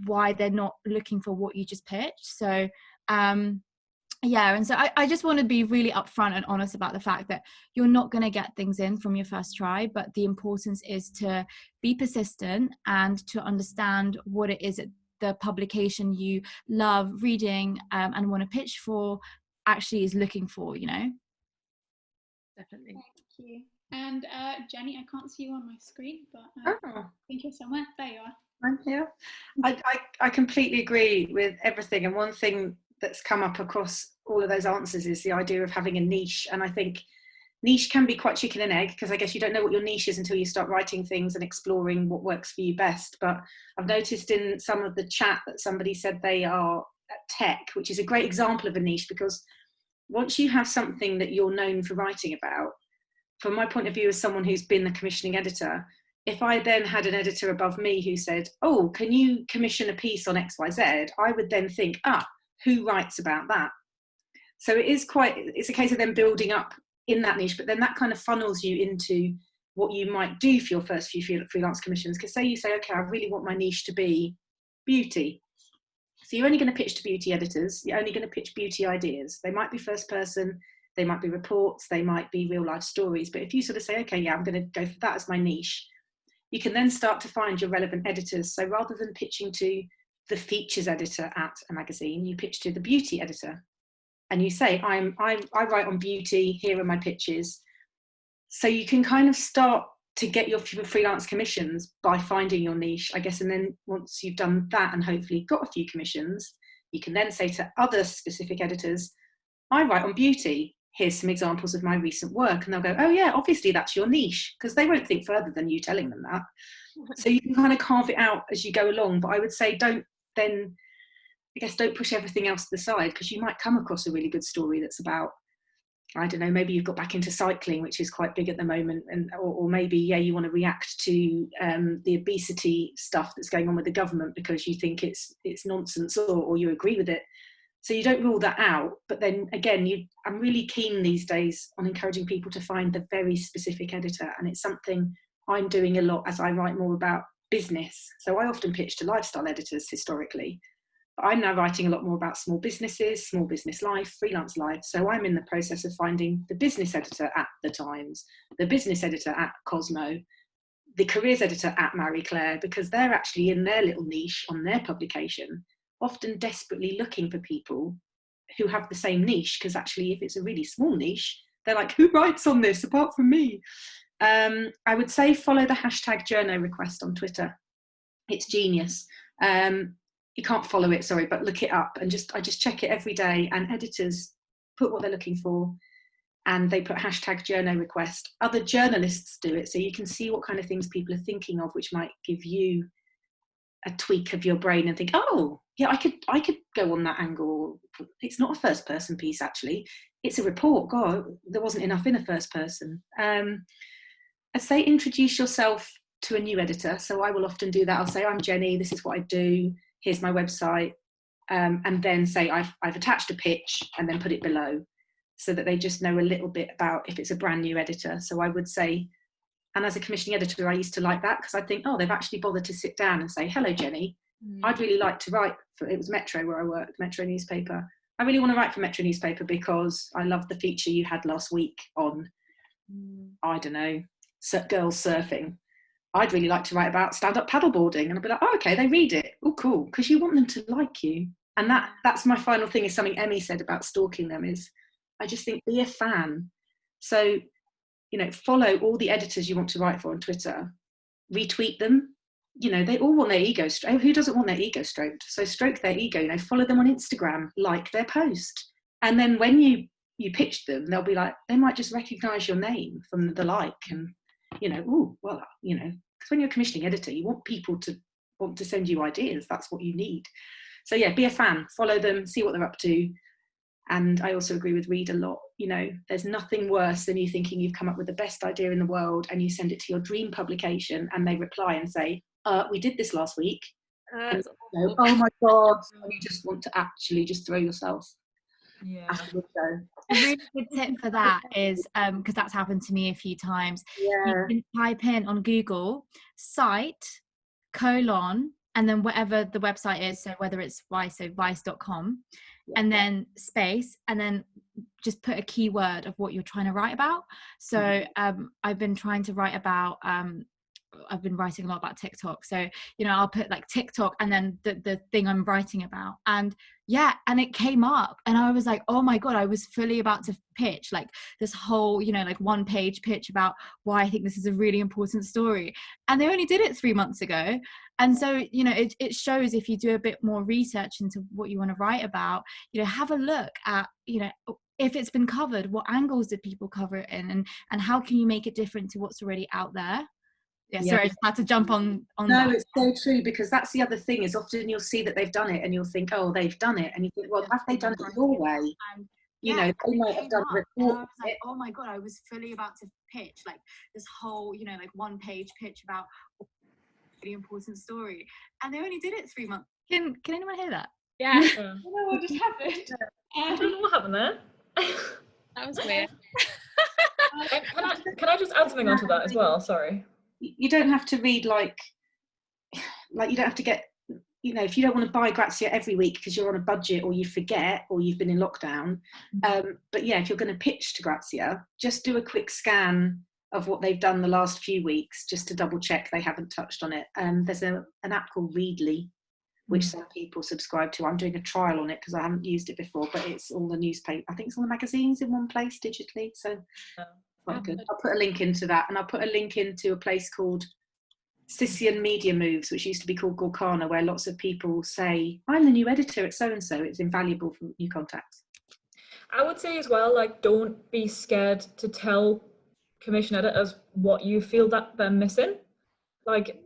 why they're not looking for what you just pitched. So yeah, and so I just want to be really upfront and honest about the fact that you're not going to get things in from your first try, but the importance is to be persistent and to understand what it is that the publication you love reading and want to pitch for actually is looking for, you know. Definitely. Thank you. And Jenny, I can't see you on my screen, but I think you're somewhere. There you are. I'm here. I completely agree with everything. And one thing that's come up across all of those answers is the idea of having a niche. And I think niche can be quite chicken and egg, because I guess you don't know what your niche is until you start writing things and exploring what works for you best. But I've noticed in some of the chat that somebody said they are tech, which is a great example of a niche, because once you have something that you're known for writing about, from my point of view as someone who's been the commissioning editor, if I then had an editor above me who said, oh, can you commission a piece on XYZ? I would then think, who writes about that? So it's a case of them building up in that niche, but then that kind of funnels you into what you might do for your first few freelance commissions. Because say you say, okay, I really want my niche to be beauty. So you're only going to pitch to beauty editors. You're only going to pitch beauty ideas. They might be first person, they might be reports, they might be real life stories. But if you sort of say, okay, yeah, I'm going to go for that as my niche, you can then start to find your relevant editors. So rather than pitching to the features editor at a magazine, you pitch to the beauty editor. And you say, I write on beauty, here are my pitches. So you can kind of start to get your freelance commissions by finding your niche, I guess. And then once you've done that and hopefully got a few commissions, you can then say to other specific editors, I write on beauty. Here's some examples of my recent work. And they'll go, oh yeah, obviously that's your niche, because they won't think further than you telling them that. So you can kind of carve it out as you go along. But I would say don't push everything else to the side, because you might come across a really good story that's about, I don't know, maybe you've got back into cycling, which is quite big at the moment, and or maybe, yeah, you want to react to the obesity stuff that's going on with the government because you think it's nonsense, or you agree with it. So you don't rule that out. But then again, I'm really keen these days on encouraging people to find the very specific editor, and it's something I'm doing a lot as I write more about business. So I often pitch to lifestyle editors historically. I'm now writing a lot more about small businesses, small business life, freelance life. So I'm in the process of finding the business editor at The Times, the business editor at Cosmo, the careers editor at Marie Claire, because they're actually in their little niche on their publication, often desperately looking for people who have the same niche, because actually if it's a really small niche, they're like, who writes on this apart from me? I would say follow the hashtag journo request on Twitter. It's genius. You can't follow it, sorry, but look it up, and I just check it every day, and editors put what they're looking for and they put hashtag journo request. Other journalists do it, so you can see what kind of things people are thinking of, which might give you a tweak of your brain and think, oh yeah, I could go on that angle. It's not a first person piece, actually, it's a report. God, there wasn't enough in a first person. I'd say introduce yourself to a new editor. So I will often do that. I'll say, I'm Jenny, this is what I do, here's my website, and then say I've attached a pitch, and then put it below, so that they just know a little bit about if it's a brand new editor. So I would say, and as a commissioning editor, I used to like that, because I think, oh, they've actually bothered to sit down and say, hello, Jenny, I'd really like to write for, it was Metro where I worked, Metro newspaper. I really want to write for Metro newspaper because I love the feature you had last week on, I don't know, girls surfing. I'd really like to write about stand-up paddleboarding. And I'd be like, oh, okay, they read it. Oh, cool. Because you want them to like you. And that's my final thing, is something Emmy said about stalking them, is I just think, be a fan. So, follow all the editors you want to write for on Twitter, retweet them. They all want their ego stroked. Who doesn't want their ego stroked? So stroke their ego, follow them on Instagram, like their post. And then when you pitch them, they'll be like, they might just recognize your name from the like, and, because when you're a commissioning editor, you want people to want to send you ideas. That's what you need. So yeah, be a fan, follow them, see what they're up to. And I also agree with read a lot. There's nothing worse than you thinking you've come up with the best idea in the world, and you send it to your dream publication and they reply and say, we did this last week. And oh my God, and you just want to actually just throw yourself. Yeah. A really good tip for that is, because that's happened to me a few times, you can type in on Google site : and then whatever the website is, so whether it's Vice, so vice.com, and then space, and then just put a keyword of what you're trying to write about. So I've been trying to write about I've been writing a lot about TikTok, so I'll put like TikTok and then the thing I'm writing about, and it came up, and I was like, oh my God, I was fully about to pitch like this whole like 1-page pitch about why I think this is a really important story, and they only did it 3 months ago. And so it shows, if you do a bit more research into what you want to write about, have a look at if it's been covered, what angles did people cover it in, and how can you make it different to what's already out there. Sorry, I just had to jump on no, that. It's so true, because that's the other thing, is often you'll see that they've done it and you'll think, oh, they've done it, and you think, well, have they done it your way? And, they might have done a report. And I was like, oh my God, I was fully about to pitch like this whole 1-page pitch about a really important story, and they only did it 3 months. Can anyone hear that? Yeah. No, what just happened? I don't know what happened there. That was weird. Can I just add something onto that as well? Sorry. You don't have to read like you don't have to get, if you don't want to buy Grazia every week because you're on a budget, or you forget, or you've been in lockdown. But yeah, if you're going to pitch to Grazia, just do a quick scan of what they've done the last few weeks, just to double check they haven't touched on it. There's an app called Readly, which some people subscribe to. I'm doing a trial on it because I haven't used it before, but it's all the newspaper. I think it's all the magazines in one place digitally. So quite good. I'll put a link into that, and I'll put a link into a place called Sicilian Media Moves, which used to be called Gorkana, where lots of people say, I'm the new editor at so-and-so. It's invaluable for new contacts. I would say as well, like, don't be scared to tell commission editors what you feel that they're missing. Like,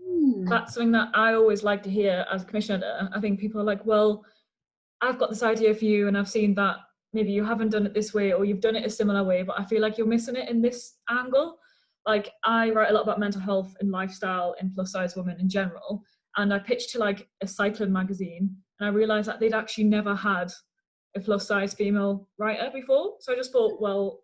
that's something that I always like to hear as a commission editor. I think people are like, well, I've got this idea for you and I've seen that maybe you haven't done it this way or you've done it a similar way, but I feel like you're missing it in this angle. Like, I write a lot about mental health and lifestyle in plus size women in general. And I pitched to like a cycling magazine and I realized that they'd actually never had a plus size female writer before. So I just thought, well,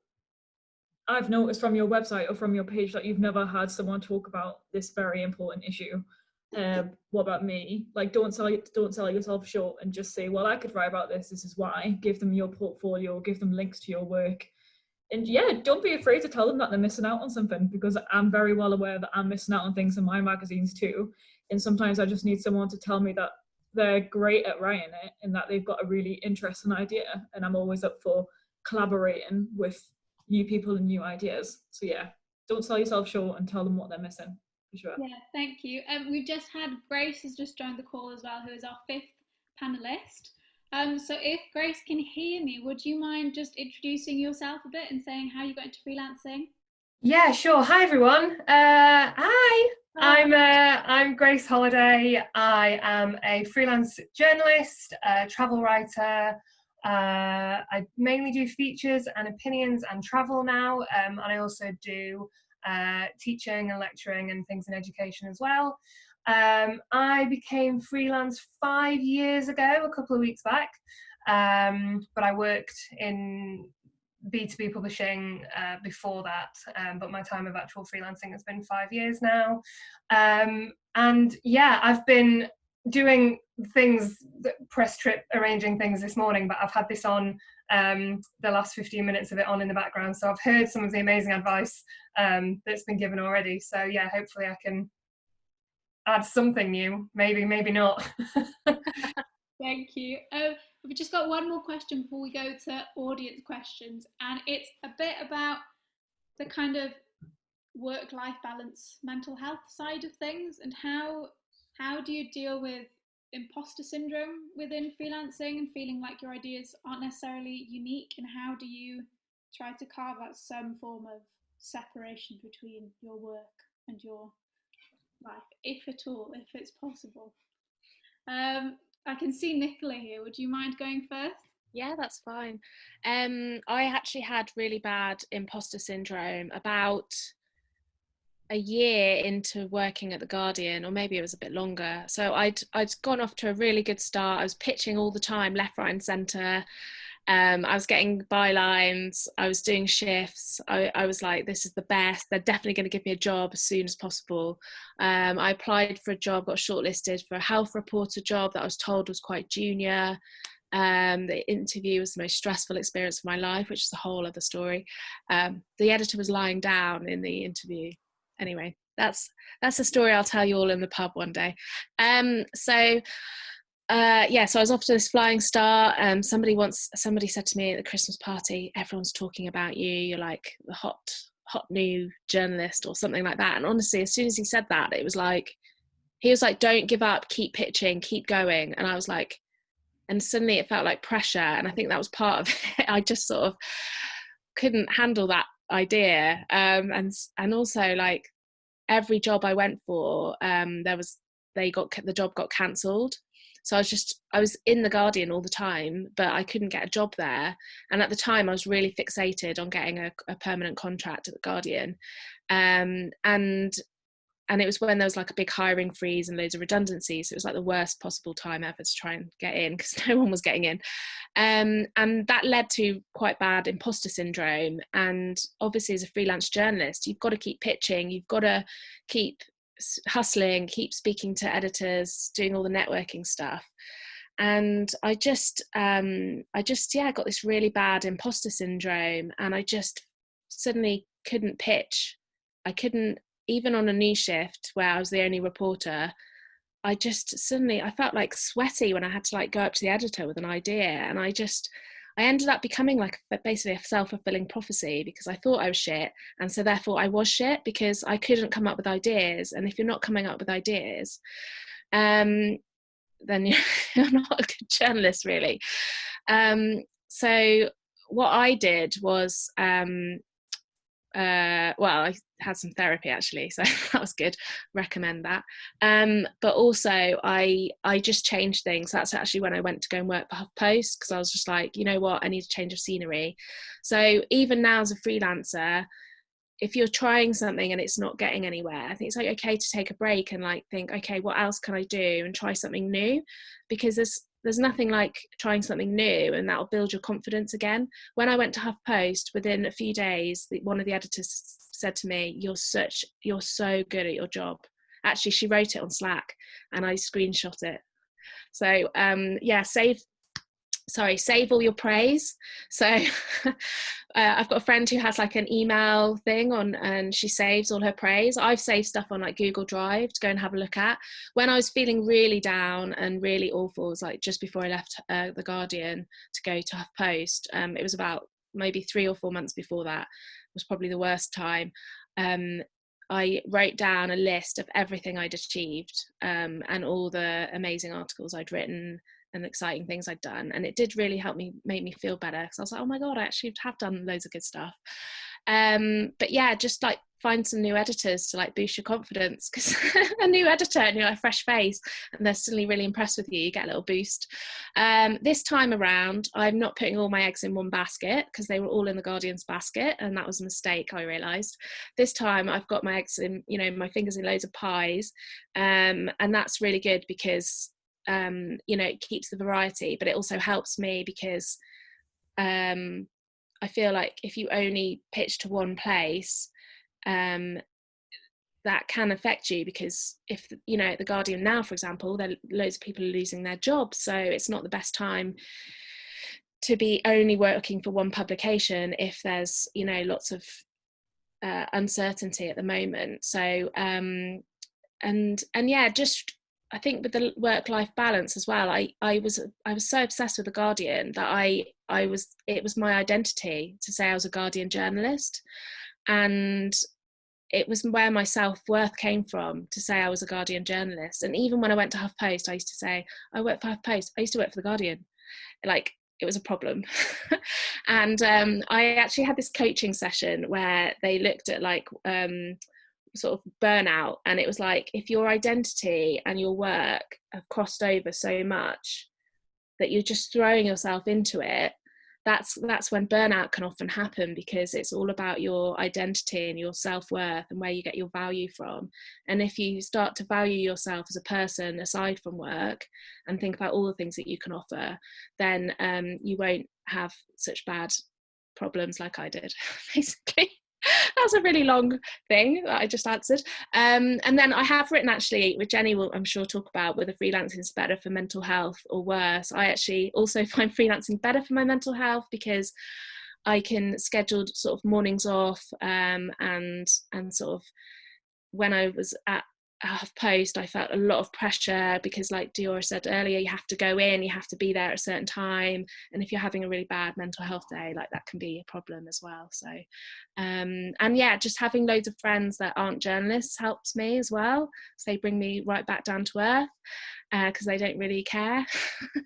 I've noticed from your website or from your page that you've never had someone talk about this very important issue. What about me? Like, don't sell yourself short and just say, well, I could write about this. This is why. Give them your portfolio, give them links to your work. And yeah, don't be afraid to tell them that they're missing out on something, because I'm very well aware that I'm missing out on things in my magazines too. And sometimes I just need someone to tell me that they're great at writing it and that they've got a really interesting idea. And I'm always up for collaborating with new people and new ideas. So yeah, don't sell yourself short and tell them what they're missing. Sure. Yeah, thank you. We've just had Grace has just joined the call as well, who is our 5th panelist. So if Grace can hear me, would you mind just introducing yourself a bit and saying how you got into freelancing? Yeah, sure. Hi everyone. Hi. I'm Grace Holliday. I am a freelance journalist, travel writer. I mainly do features and opinions and travel now, and I also do teaching and lecturing and things in education as well. I became freelance 5 years ago, a couple of weeks back, but I worked in B2B publishing before that, but my time of actual freelancing has been 5 years now. And yeah, I've been doing things, press trip arranging things this morning, but I've had this on, the last 15 minutes of it on in the background, so I've heard some of the amazing advice that's been given already. So yeah, hopefully I can add something new, maybe not. Thank you. We've just got one more question before we go to audience questions, and it's a bit about the kind of work-life balance, mental health side of things, and how do you deal with imposter syndrome within freelancing and feeling like your ideas aren't necessarily unique, and how do you try to carve out some form of separation between your work and your life, if at all, if it's possible? I can see Nicola here. Would you mind going first? Yeah, that's fine. I actually had really bad imposter syndrome about a year into working at The Guardian, or maybe it was a bit longer. So I'd gone off to a really good start. I was pitching all the time, left, right and centre. I was getting bylines, I was doing shifts. I was like, this is the best. They're definitely going to give me a job as soon as possible. I applied for a job, got shortlisted for a health reporter job that I was told was quite junior. The interview was the most stressful experience of my life, which is a whole other story. The editor was lying down in the interview. Anyway, that's a story I'll tell you all in the pub one day. So I was off to this flying start. Somebody said to me at the Christmas party, everyone's talking about you, you're like the hot new journalist or something like that. And honestly, as soon as he said that, it was like, he was like, don't give up, keep pitching, keep going. And I was like, and suddenly it felt like pressure, and I think that was part of it. I just sort of couldn't handle that idea, and also, like, every job I went for, the job got cancelled. So I was in The Guardian all the time, but I couldn't get a job there. And at the time I was really fixated on getting a permanent contract at The Guardian. And it was when there was like a big hiring freeze and loads of redundancies. So it was like the worst possible time ever to try and get in, because no one was getting in. And that led to quite bad imposter syndrome. And obviously as a freelance journalist, you've got to keep pitching, you've got to keep hustling, keep speaking to editors, doing all the networking stuff. And I just got this really bad imposter syndrome, and I just suddenly couldn't pitch. I couldn't, even on a news shift where I was the only reporter, I felt like sweaty when I had to like go up to the editor with an idea. And I I ended up becoming like basically a self-fulfilling prophecy, because I thought I was shit, and so therefore I was shit because I couldn't come up with ideas. And if you're not coming up with ideas, then you're not a good journalist, really. So what I did was, well, I had some therapy actually, so that was good. Recommend that. But also I just changed things. That's actually when I went to go and work for HuffPost, because I was just like, you know what, I need a change of scenery. So even now as a freelancer, if you're trying something and it's not getting anywhere, I think it's like okay to take a break and like think, okay, what else can I do, and try something new, because there's nothing like trying something new, and that'll build your confidence again. When I went to HuffPost, within a few days, one of the editors said to me, you're so good at your job. Actually, she wrote it on Slack and I screenshot it. So yeah, save all your praise. So I've got a friend who has like an email thing on, and she saves all her praise. I've saved stuff on like Google Drive to go and have a look at. When I was feeling really down and really awful, it was like just before I left The Guardian to go to HuffPost. It was about maybe 3 or 4 months before that, was probably the worst time. I wrote down a list of everything I'd achieved, and all the amazing articles I'd written and exciting things I'd done, and it did really help me, make me feel better, because I was like, oh my god, I actually have done loads of good stuff. But yeah, just like find some new editors to like boost your confidence, because a new editor and you're like a fresh face and they're suddenly really impressed with you, you get a little boost. This time around, I'm not putting all my eggs in one basket, because they were all in the Guardian's basket, and that was a mistake, I realised. This time I've got my eggs in, you know, my fingers in loads of pies, and that's really good, because you know, it keeps the variety, but it also helps me, because I feel like if you only pitch to one place, that can affect you, because if, you know, at The Guardian now, for example, there loads of people are losing their jobs, so it's not the best time to be only working for one publication if there's, you know, lots of uncertainty at the moment. So and yeah, just I think with the work-life balance as well, I was so obsessed with The Guardian that it was my identity to say I was a Guardian journalist, and it was where my self-worth came from, to say I was a Guardian journalist. And even when I went to HuffPost, I used to say I work for HuffPost. I used to work for The Guardian. Like, it was a problem. And I actually had this coaching session where they looked at like sort of burnout, and it was like, if your identity and your work have crossed over so much that you're just throwing yourself into it, that's when burnout can often happen, because it's all about your identity and your self-worth and where you get your value from. And if you start to value yourself as a person aside from work and think about all the things that you can offer, then you won't have such bad problems like I did, basically. That's a really long thing that I just answered. And then I have written, actually, which Jenny will, I'm sure, talk about, whether freelancing is better for mental health or worse. I actually also find freelancing better for my mental health, because I can schedule sort of mornings off, and sort of, when I was at HuffPost, I felt a lot of pressure, because like Diyora said earlier, you have to go in, you have to be there at a certain time, and if you're having a really bad mental health day, like, that can be a problem as well. So and yeah, just having loads of friends that aren't journalists helps me as well, so they bring me right back down to earth, because they don't really care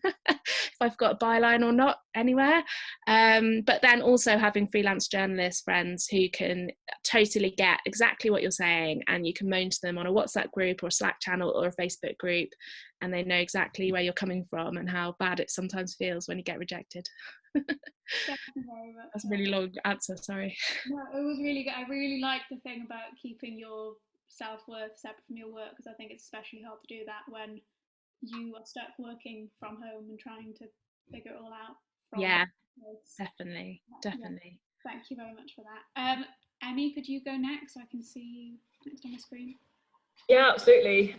if I've got a byline or not anywhere. But then also having freelance journalist friends who can totally get exactly what you're saying, and you can moan to them on a WhatsApp group or a Slack channel or a Facebook group, and they know exactly where you're coming from and how bad it sometimes feels when you get rejected. Thank you very much. That's a really long answer, sorry. No, it was really good. I really like the thing about keeping your self-worth separate from your work, because I think it's especially hard to do that when you are stuck working from home and trying to figure it all out. Yeah, definitely. Yeah. Thank you very much for that. Emmy, could you go next so I can see you next on the screen? Yeah, absolutely.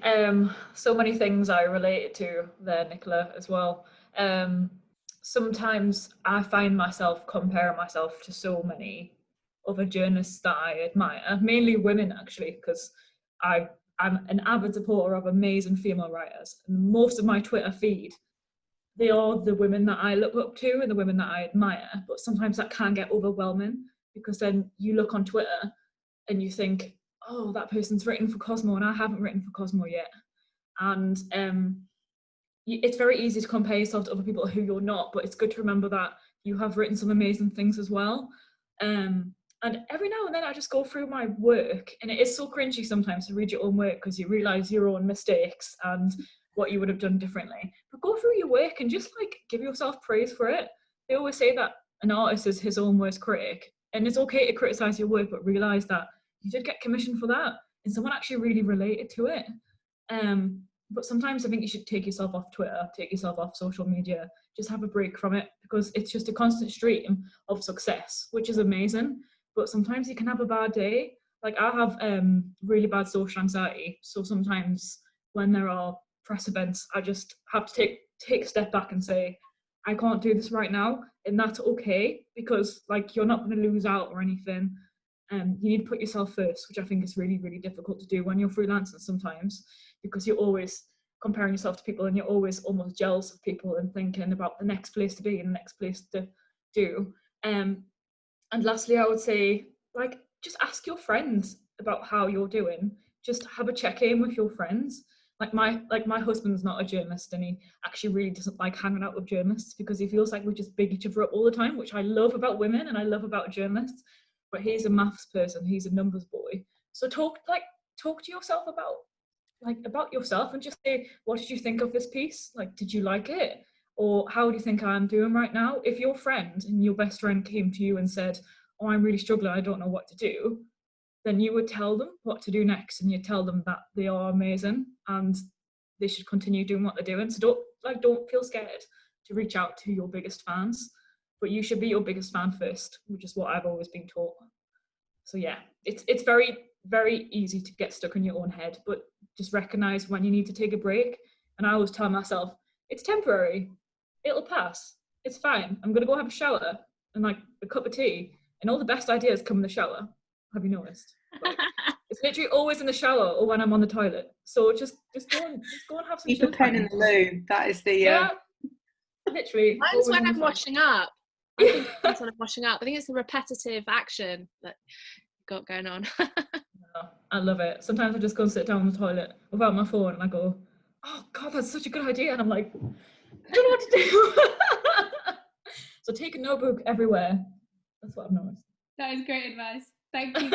So many things I related to there, Nicola, as well. Sometimes I find myself comparing myself to so many other journalists that I admire, mainly women, actually, because I'm an avid supporter of amazing female writers, and most of my Twitter feed they are the women that I look up to and the women that I admire, but sometimes that can get overwhelming, because then you look on Twitter and you think, oh, that person's written for Cosmo and I haven't written for Cosmo yet. And it's very easy to compare yourself to other people who you're not, but it's good to remember that you have written some amazing things as well. And every now and then I just go through my work, and it is so cringy sometimes to read your own work, because you realise your own mistakes and what you would have done differently. But go through your work and just like give yourself praise for it. They always say that an artist is his own worst critic, and it's okay to criticise your work, but realise that you did get commissioned for that and someone actually really related to it. But sometimes I think you should take yourself off Twitter, take yourself off social media, just have a break from it, because it's just a constant stream of success, which is amazing. But sometimes you can have a bad day. Like I have really bad social anxiety, so sometimes when there are press events, I just have to take a step back and say, I can't do this right now, and that's okay, because like you're not going to lose out or anything. You need to put yourself first, which I think is really, really difficult to do when you're freelancing sometimes, because you're always comparing yourself to people and you're always almost jealous of people and thinking about the next place to be and the next place to do. And lastly, I would say, like, just ask your friends about how you're doing. Just have a check-in with your friends. Like my husband's not a journalist, and he actually really doesn't like hanging out with journalists, because he feels like we just big each other up all the time, which I love about women and I love about journalists. But he's a maths person, he's a numbers boy. So talk to yourself about yourself, and just say, what did you think of this piece? Like, did you like it? Or how do you think I'm doing right now? If your friend and your best friend came to you and said, oh, I'm really struggling, I don't know what to do, then you would tell them what to do next, and you tell them that they are amazing and they should continue doing what they're doing. So don't feel scared to reach out to your biggest fans, but you should be your biggest fan first, which is what I've always been taught. So yeah, it's very, very easy to get stuck in your own head, but just recognize when you need to take a break. And I always tell myself, it's temporary, it'll pass, it's fine. I'm gonna go have a shower and like a cup of tea, and all the best ideas come in the shower. Have you noticed? Like, it's literally always in the shower or when I'm on the toilet. So just go and have some Keep a pen in the loo. That is the yeah. Literally. Mine's when I'm washing up. I think it's when I'm washing up. I think it's the repetitive action that you've got going on. I love it. Sometimes I just go and sit down on the toilet without my phone, and I go, oh God, that's such a good idea. And I'm like, I don't know what to do. So take a notebook everywhere. That's what I've noticed. That is great advice. Thank you.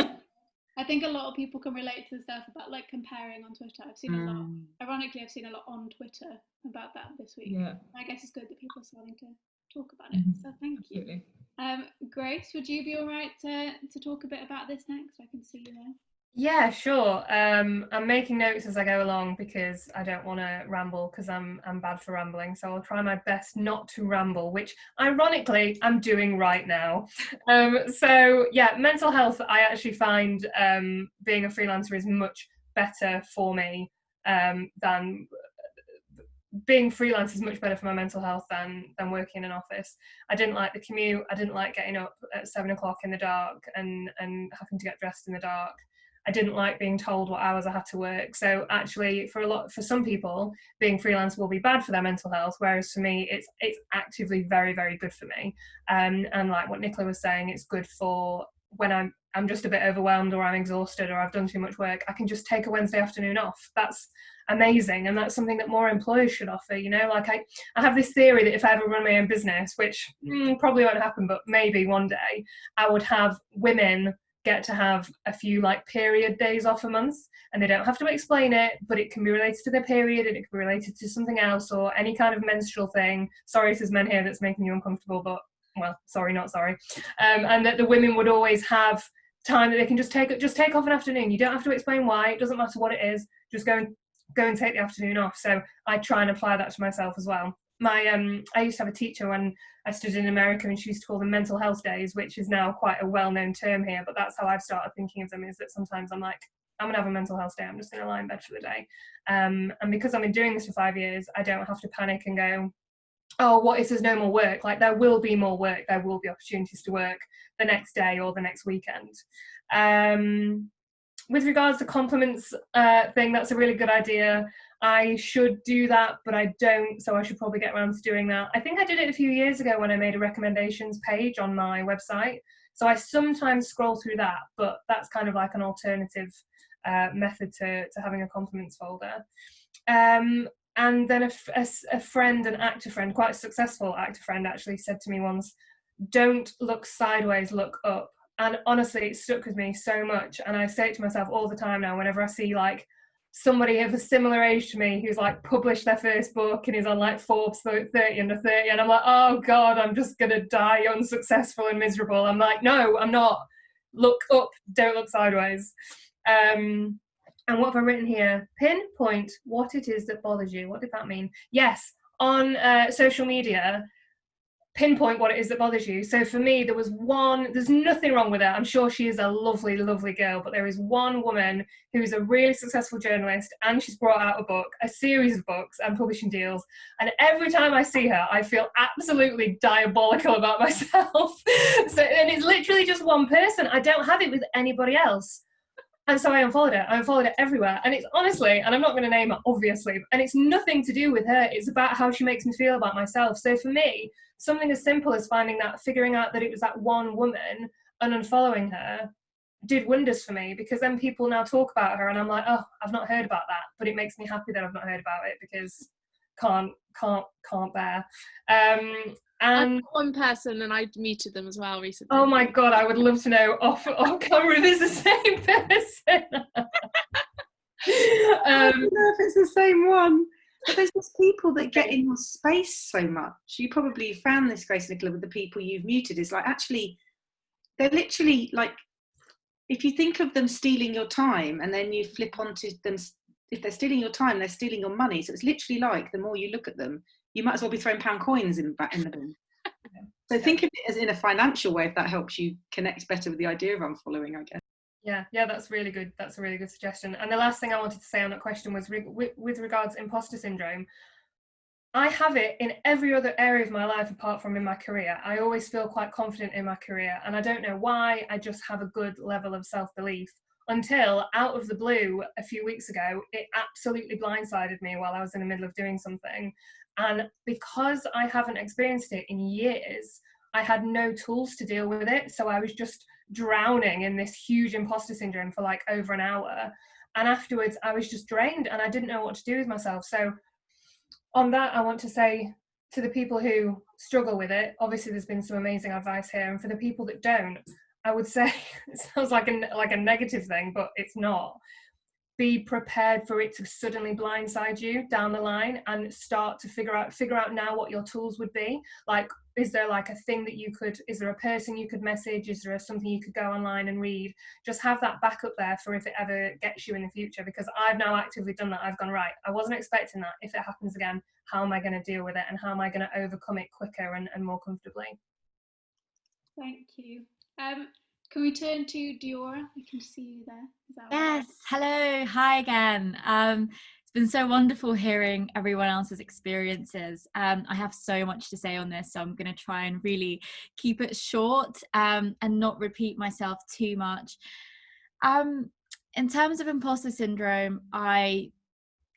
I think a lot of people can relate to the stuff about like comparing on Twitter. I've seen a lot. Ironically, I've seen a lot on Twitter about that this week. Yeah. I guess it's good that people are starting to talk about it. So thank you. Grace, would you be all right to talk a bit about this next? I can see you there. Yeah, sure. I'm making notes as I go along because I don't want to ramble, because I'm bad for rambling. So I'll try my best not to ramble, which ironically I'm doing right now. So yeah, mental health, I actually find being a freelancer is much better for me than being freelance is much better for my mental health than working in an office. I didn't like the commute. I didn't like getting up at 7 o'clock in the dark and having to get dressed in the dark. I didn't like being told what hours I had to work. So actually, for some people, being freelance will be bad for their mental health, whereas for me, it's actively very, very good for me. And like what Nicola was saying, it's good for when I'm just a bit overwhelmed or I'm exhausted or I've done too much work. I can just take a Wednesday afternoon off. That's amazing, and that's something that more employers should offer. You know, like I have this theory that if I ever run my own business, which probably won't happen, but maybe one day, I would have women get to have a few like period days off a month, and they don't have to explain it, but it can be related to their period and it can be related to something else or any kind of menstrual thing. Sorry if there's men here that's making you uncomfortable, but well, sorry, not sorry. And that the women would always have time that they can just take off an afternoon. You don't have to explain why. It doesn't matter what it is. Just go and take the afternoon off. So I try and apply that to myself as well. I used to have a teacher when I studied in America, and she used to call them mental health days, which is now quite a well-known term here, but that's how I've started thinking of them, is that sometimes I'm like, I'm gonna have a mental health day, I'm just gonna lie in bed for the day. And because I've been doing this for 5 years, I don't have to panic and go, oh, what if there's no more work? Like, there will be more work, there will be opportunities to work the next day or the next weekend. with regards to compliments thing, that's a really good idea. I should do that, but I don't, so I should probably get around to doing that. I think I did it a few years ago when I made a recommendations page on my website. So I sometimes scroll through that, but that's kind of like an alternative method to having a compliments folder. And then a friend, an actor friend, quite a successful actor friend, actually said to me once, don't look sideways, look up. And honestly, it stuck with me so much. And I say it to myself all the time now, whenever I see like somebody of a similar age to me who's like published their first book and is on like Forbes 30 under 30. And I'm like, oh God, I'm just going to die unsuccessful and miserable. I'm like, no, I'm not. Look up, don't look sideways. And what have I written here? Pinpoint what it is that bothers you. What did that mean? Yes, on social media, pinpoint what it is that bothers you. So for me, there's nothing wrong with her. I'm sure she is a lovely, lovely girl, but there is one woman who's a really successful journalist, and she's brought out a book, a series of books and publishing deals. And every time I see her, I feel absolutely diabolical about myself. And it's literally just one person. I don't have it with anybody else. And so I unfollowed her. I unfollowed her everywhere. And it's honestly, and I'm not going to name her, obviously, and it's nothing to do with her. It's about how she makes me feel about myself. So for me, something as simple as figuring out that it was that one woman and unfollowing her did wonders for me, because then people now talk about her and I'm like, oh, I've not heard about that. But it makes me happy that I've not heard about it, because can't bear. And one person, and I muted them as well recently. Oh my God, I would love to know off camera if it's the same person. I don't know if it's the same one. But there's just people that get in your space so much. You probably found this, Grace, Nicola, with the people you've muted. Is like, actually, they're literally like, if you think of them stealing your time and then you flip onto them, if they're stealing your time, they're stealing your money. So it's literally like, the more you look at them, you might as well be throwing pound coins in the bin. So think of it as in a financial way, if that helps you connect better with the idea of unfollowing, I guess. Yeah, that's really good. That's a really good suggestion. And the last thing I wanted to say on that question was with regards to imposter syndrome. I have it in every other area of my life apart from in my career. I always feel quite confident in my career, and I don't know why. I just have a good level of self-belief, until out of the blue a few weeks ago, it absolutely blindsided me while I was in the middle of doing something. And because I haven't experienced it in years, I had no tools to deal with it. So I was just drowning in this huge imposter syndrome for like over an hour. And afterwards, I was just drained and I didn't know what to do with myself. So on that, I want to say to the people who struggle with it, obviously there's been some amazing advice here. And for the people that don't, I would say, it sounds like a negative thing, but it's not. Be prepared for it to suddenly blindside you down the line, and start to figure out now what your tools would be. Like, is there like a thing that is there a person you could message? Is there something you could go online and read? Just have that backup there for if it ever gets you in the future, because I've now actively done that. I've gone, right, I wasn't expecting that. If it happens again, how am I going to deal with it, and how am I going to overcome it quicker and more comfortably? Thank you. Can we turn to Diyora? I can see you there. Yes, hello, hi again. It's been so wonderful hearing everyone else's experiences. I have so much to say on this, so I'm going to try and really keep it short and not repeat myself too much. In terms of imposter syndrome, I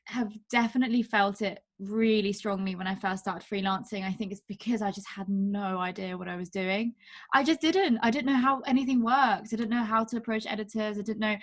have definitely felt it really strongly when I first started freelancing. I think it's because I just had no idea what I was doing. I didn't know how anything worked. I didn't know how to approach editors. I didn't know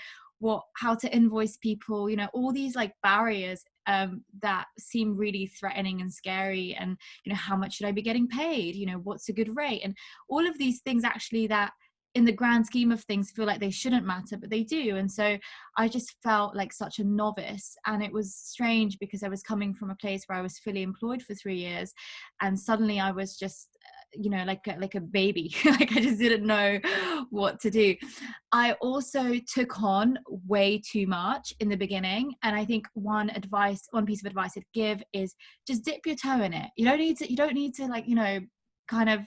how to invoice people, all these like barriers that seem really threatening and scary. And how much should I be getting paid? What's a good rate? And all of these things actually that in the grand scheme of things feel like they shouldn't matter, but they do. And so I just felt like such a novice, and it was strange because I was coming from a place where I was fully employed for 3 years, and suddenly I was just like a baby. Like I just didn't know what to do. I also took on way too much in the beginning, and I think one piece of advice I'd give is just dip your toe in it. You don't need to kind of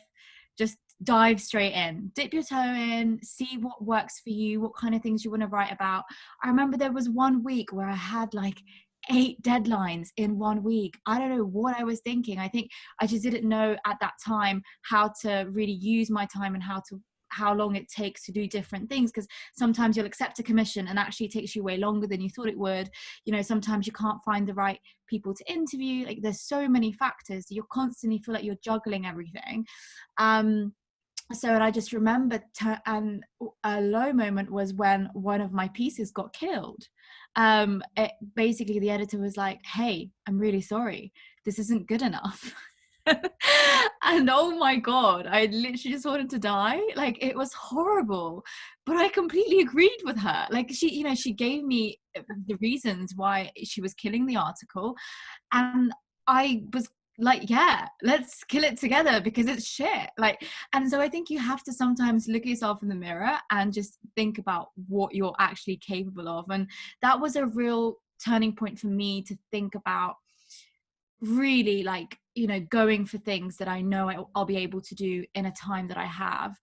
just dive straight in. Dip your toe in, see what works for you, what kind of things you want to write about. I remember there was one week where I had like 8 deadlines in 1 week. I don't know what I was thinking. I think I just didn't know at that time how to really use my time and how to how long it takes to do different things, because sometimes you'll accept a commission and actually it takes you way longer than you thought it would. You know, sometimes you can't find the right people to interview. Like, there's so many factors. You constantly feel like you're juggling everything. So, and I just remember a low moment was when one of my pieces got killed. Basically, the editor was like, "Hey, I'm really sorry. This isn't good enough." And oh my God, I literally just wanted to die. Like, it was horrible, but I completely agreed with her. Like, she gave me the reasons why she was killing the article, and I was like, yeah, let's kill it together because it's shit. Like, and so I think you have to sometimes look at yourself in the mirror and just think about what you're actually capable of. And that was a real turning point for me to think about really, like, you know, going for things that I know I'll be able to do in a time that I have.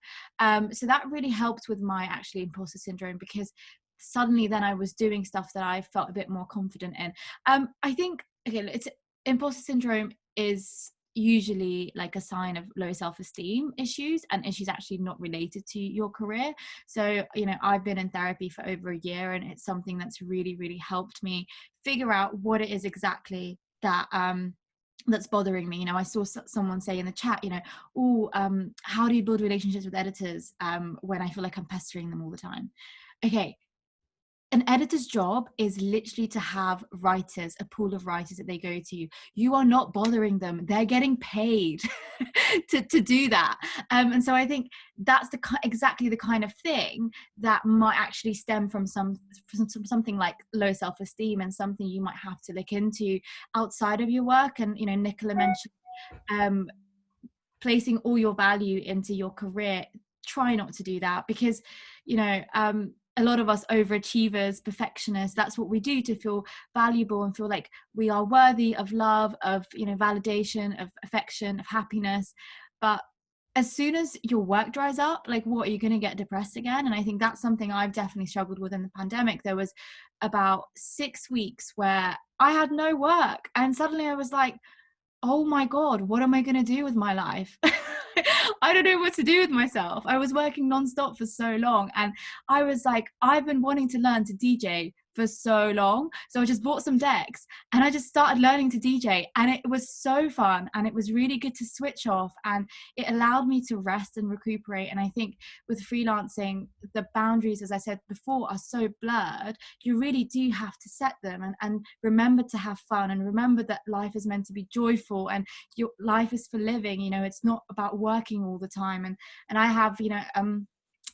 So that really helped with my actually imposter syndrome, because suddenly then I was doing stuff that I felt a bit more confident in. I think, okay, imposter syndrome is usually like a sign of low self-esteem issues, and issues actually not related to your career. So, you know, I've been in therapy for over a year, and it's something that's really, really helped me figure out what it is exactly that that's bothering me. You know, I saw someone say in the chat, you know, how do you build relationships with editors when I feel like I'm pestering them all the time? Okay, an editor's job is literally to have writers, a pool of writers that they go to. You are not bothering them. They're getting paid to do that. And so I think that's exactly the kind of thing that might actually stem from something like low self-esteem, and something you might have to look into outside of your work. And, you know, Nicola mentioned placing all your value into your career. Try not to do that, because, you know, a lot of us overachievers, perfectionists, that's what we do to feel valuable and feel like we are worthy of love, of, you know, validation, of affection, of happiness. But as soon as your work dries up, like, what, are you going to get depressed again? And I think that's something I've definitely struggled with in the pandemic. There was about 6 weeks where I had no work, and suddenly I was like, oh my God, what am I going to do with my life? I don't know what to do with myself. I was working nonstop for so long, and I was like, I've been wanting to learn to DJ for so long. So I just bought some decks and I just started learning to DJ, and it was so fun, and it was really good to switch off, and it allowed me to rest and recuperate. And I think with freelancing, the boundaries, as I said before, are so blurred. You really do have to set them, and remember to have fun, and remember that life is meant to be joyful, and your life is for living. You know, it's not about working all the time. And I have, you know,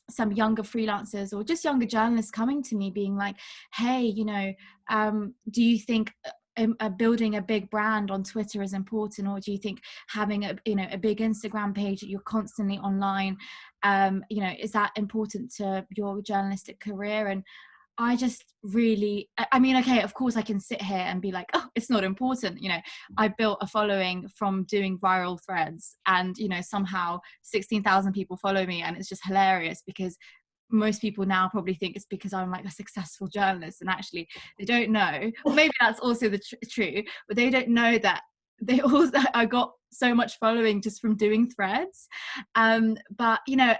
some younger freelancers or just younger journalists coming to me being like, hey, you know, do you think building a big brand on Twitter is important, or do you think having a big Instagram page that you're constantly online, you know, is that important to your journalistic career? And I just really, I mean, okay, of course I can sit here and be like, oh, it's not important. You know, I built a following from doing viral threads, and, you know, somehow 16,000 people follow me, and it's just hilarious, because most people now probably think it's because I'm like a successful journalist, and actually they don't know. Well, maybe that's also the true, but they don't know that I got so much following just from doing threads. But, you know,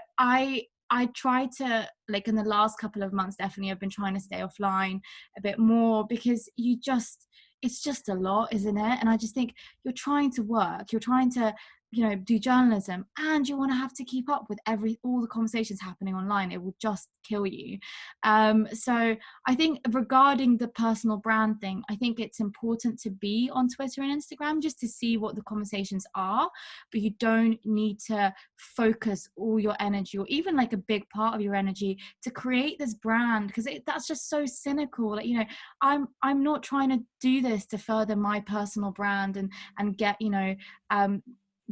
I try to, like, in the last couple of months, definitely I've been trying to stay offline a bit more, because it's just a lot, isn't it? And I just think you're trying to work, you're trying to, you know, do journalism, and you want to have to keep up with all the conversations happening online. It will just kill you. So I think regarding the personal brand thing, I think it's important to be on Twitter and Instagram just to see what the conversations are, but you don't need to focus all your energy, or even like a big part of your energy, to create this brand, because that's just so cynical. Like, you know, I'm not trying to do this to further my personal brand and get, you know,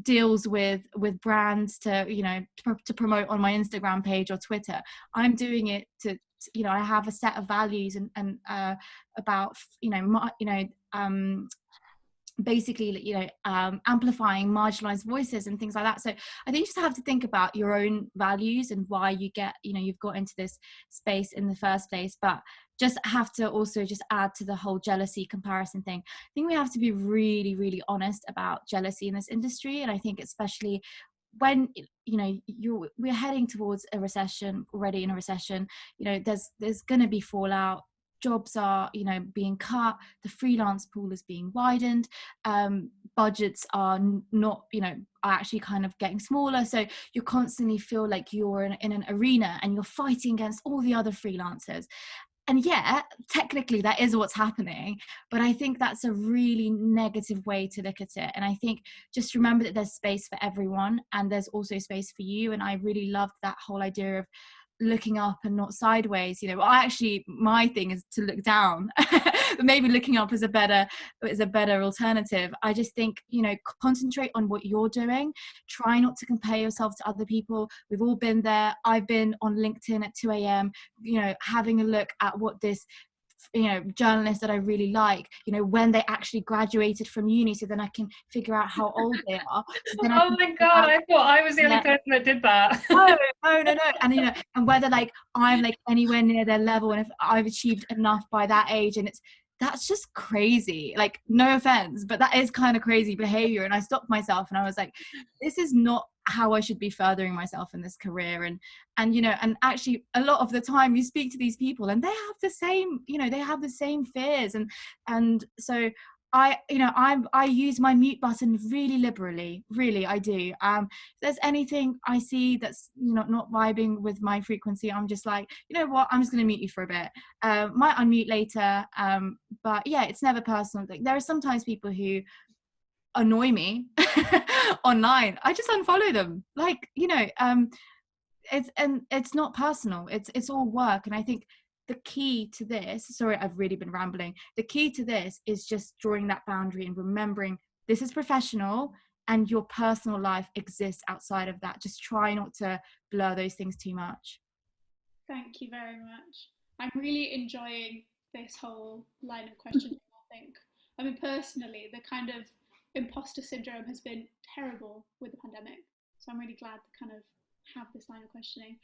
deals with brands to, you know, to promote on my Instagram page or Twitter. I'm doing it to, you know, I have a set of values and about, you know, basically, you know, amplifying marginalized voices and things like that. So I think you just have to think about your own values and why you've got into this space in the first place. But just have to also just add to the whole jealousy comparison thing. I think we have to be really, really honest about jealousy in this industry. And I think especially when we're heading towards a recession, already in a recession, there's going to be fallout. Jobs are being cut, the freelance pool is being widened, budgets are not are actually kind of getting smaller, so you constantly feel like you're in an arena and you're fighting against all the other freelancers. And yeah, technically that is what's happening, but I think that's a really negative way to look at it. And I think just remember that there's space for everyone, and there's also space for you. And I really loved that whole idea of looking up and not sideways. My thing is to look down, but maybe looking up is a better alternative. I just think, concentrate on what you're doing. Try not to compare yourself to other people. We've all been there. I've been on LinkedIn at 2 a.m, having a look at what this journalists that I really like, when they actually graduated from uni, so then I can figure out how old they are. So then oh my god, I thought I was the only person that did that. No. And and whether I'm anywhere near their level, and if I've achieved enough by that age, and that's just crazy. No offense, but that is kind of crazy behavior. And I stopped myself and I was like, this is not how I should be furthering myself in this career. And actually a lot of the time you speak to these people and they have the same fears. And so I use my mute button really liberally, really, I do. If there's anything I see that's not vibing with my frequency, I'm just like, what, I'm just going to mute you for a bit. Might unmute later, but yeah, it's never personal. There are sometimes people who annoy me online. I just unfollow them. It's not personal. It's all work. And I think the key to this, sorry, I've really been rambling. The key to this is just drawing that boundary and remembering this is professional and your personal life exists outside of that. Just try not to blur those things too much. Thank you very much. I'm really enjoying this whole line of questioning, I mean, personally, the kind of imposter syndrome has been terrible with the pandemic. So I'm really glad to kind of have this line of questioning.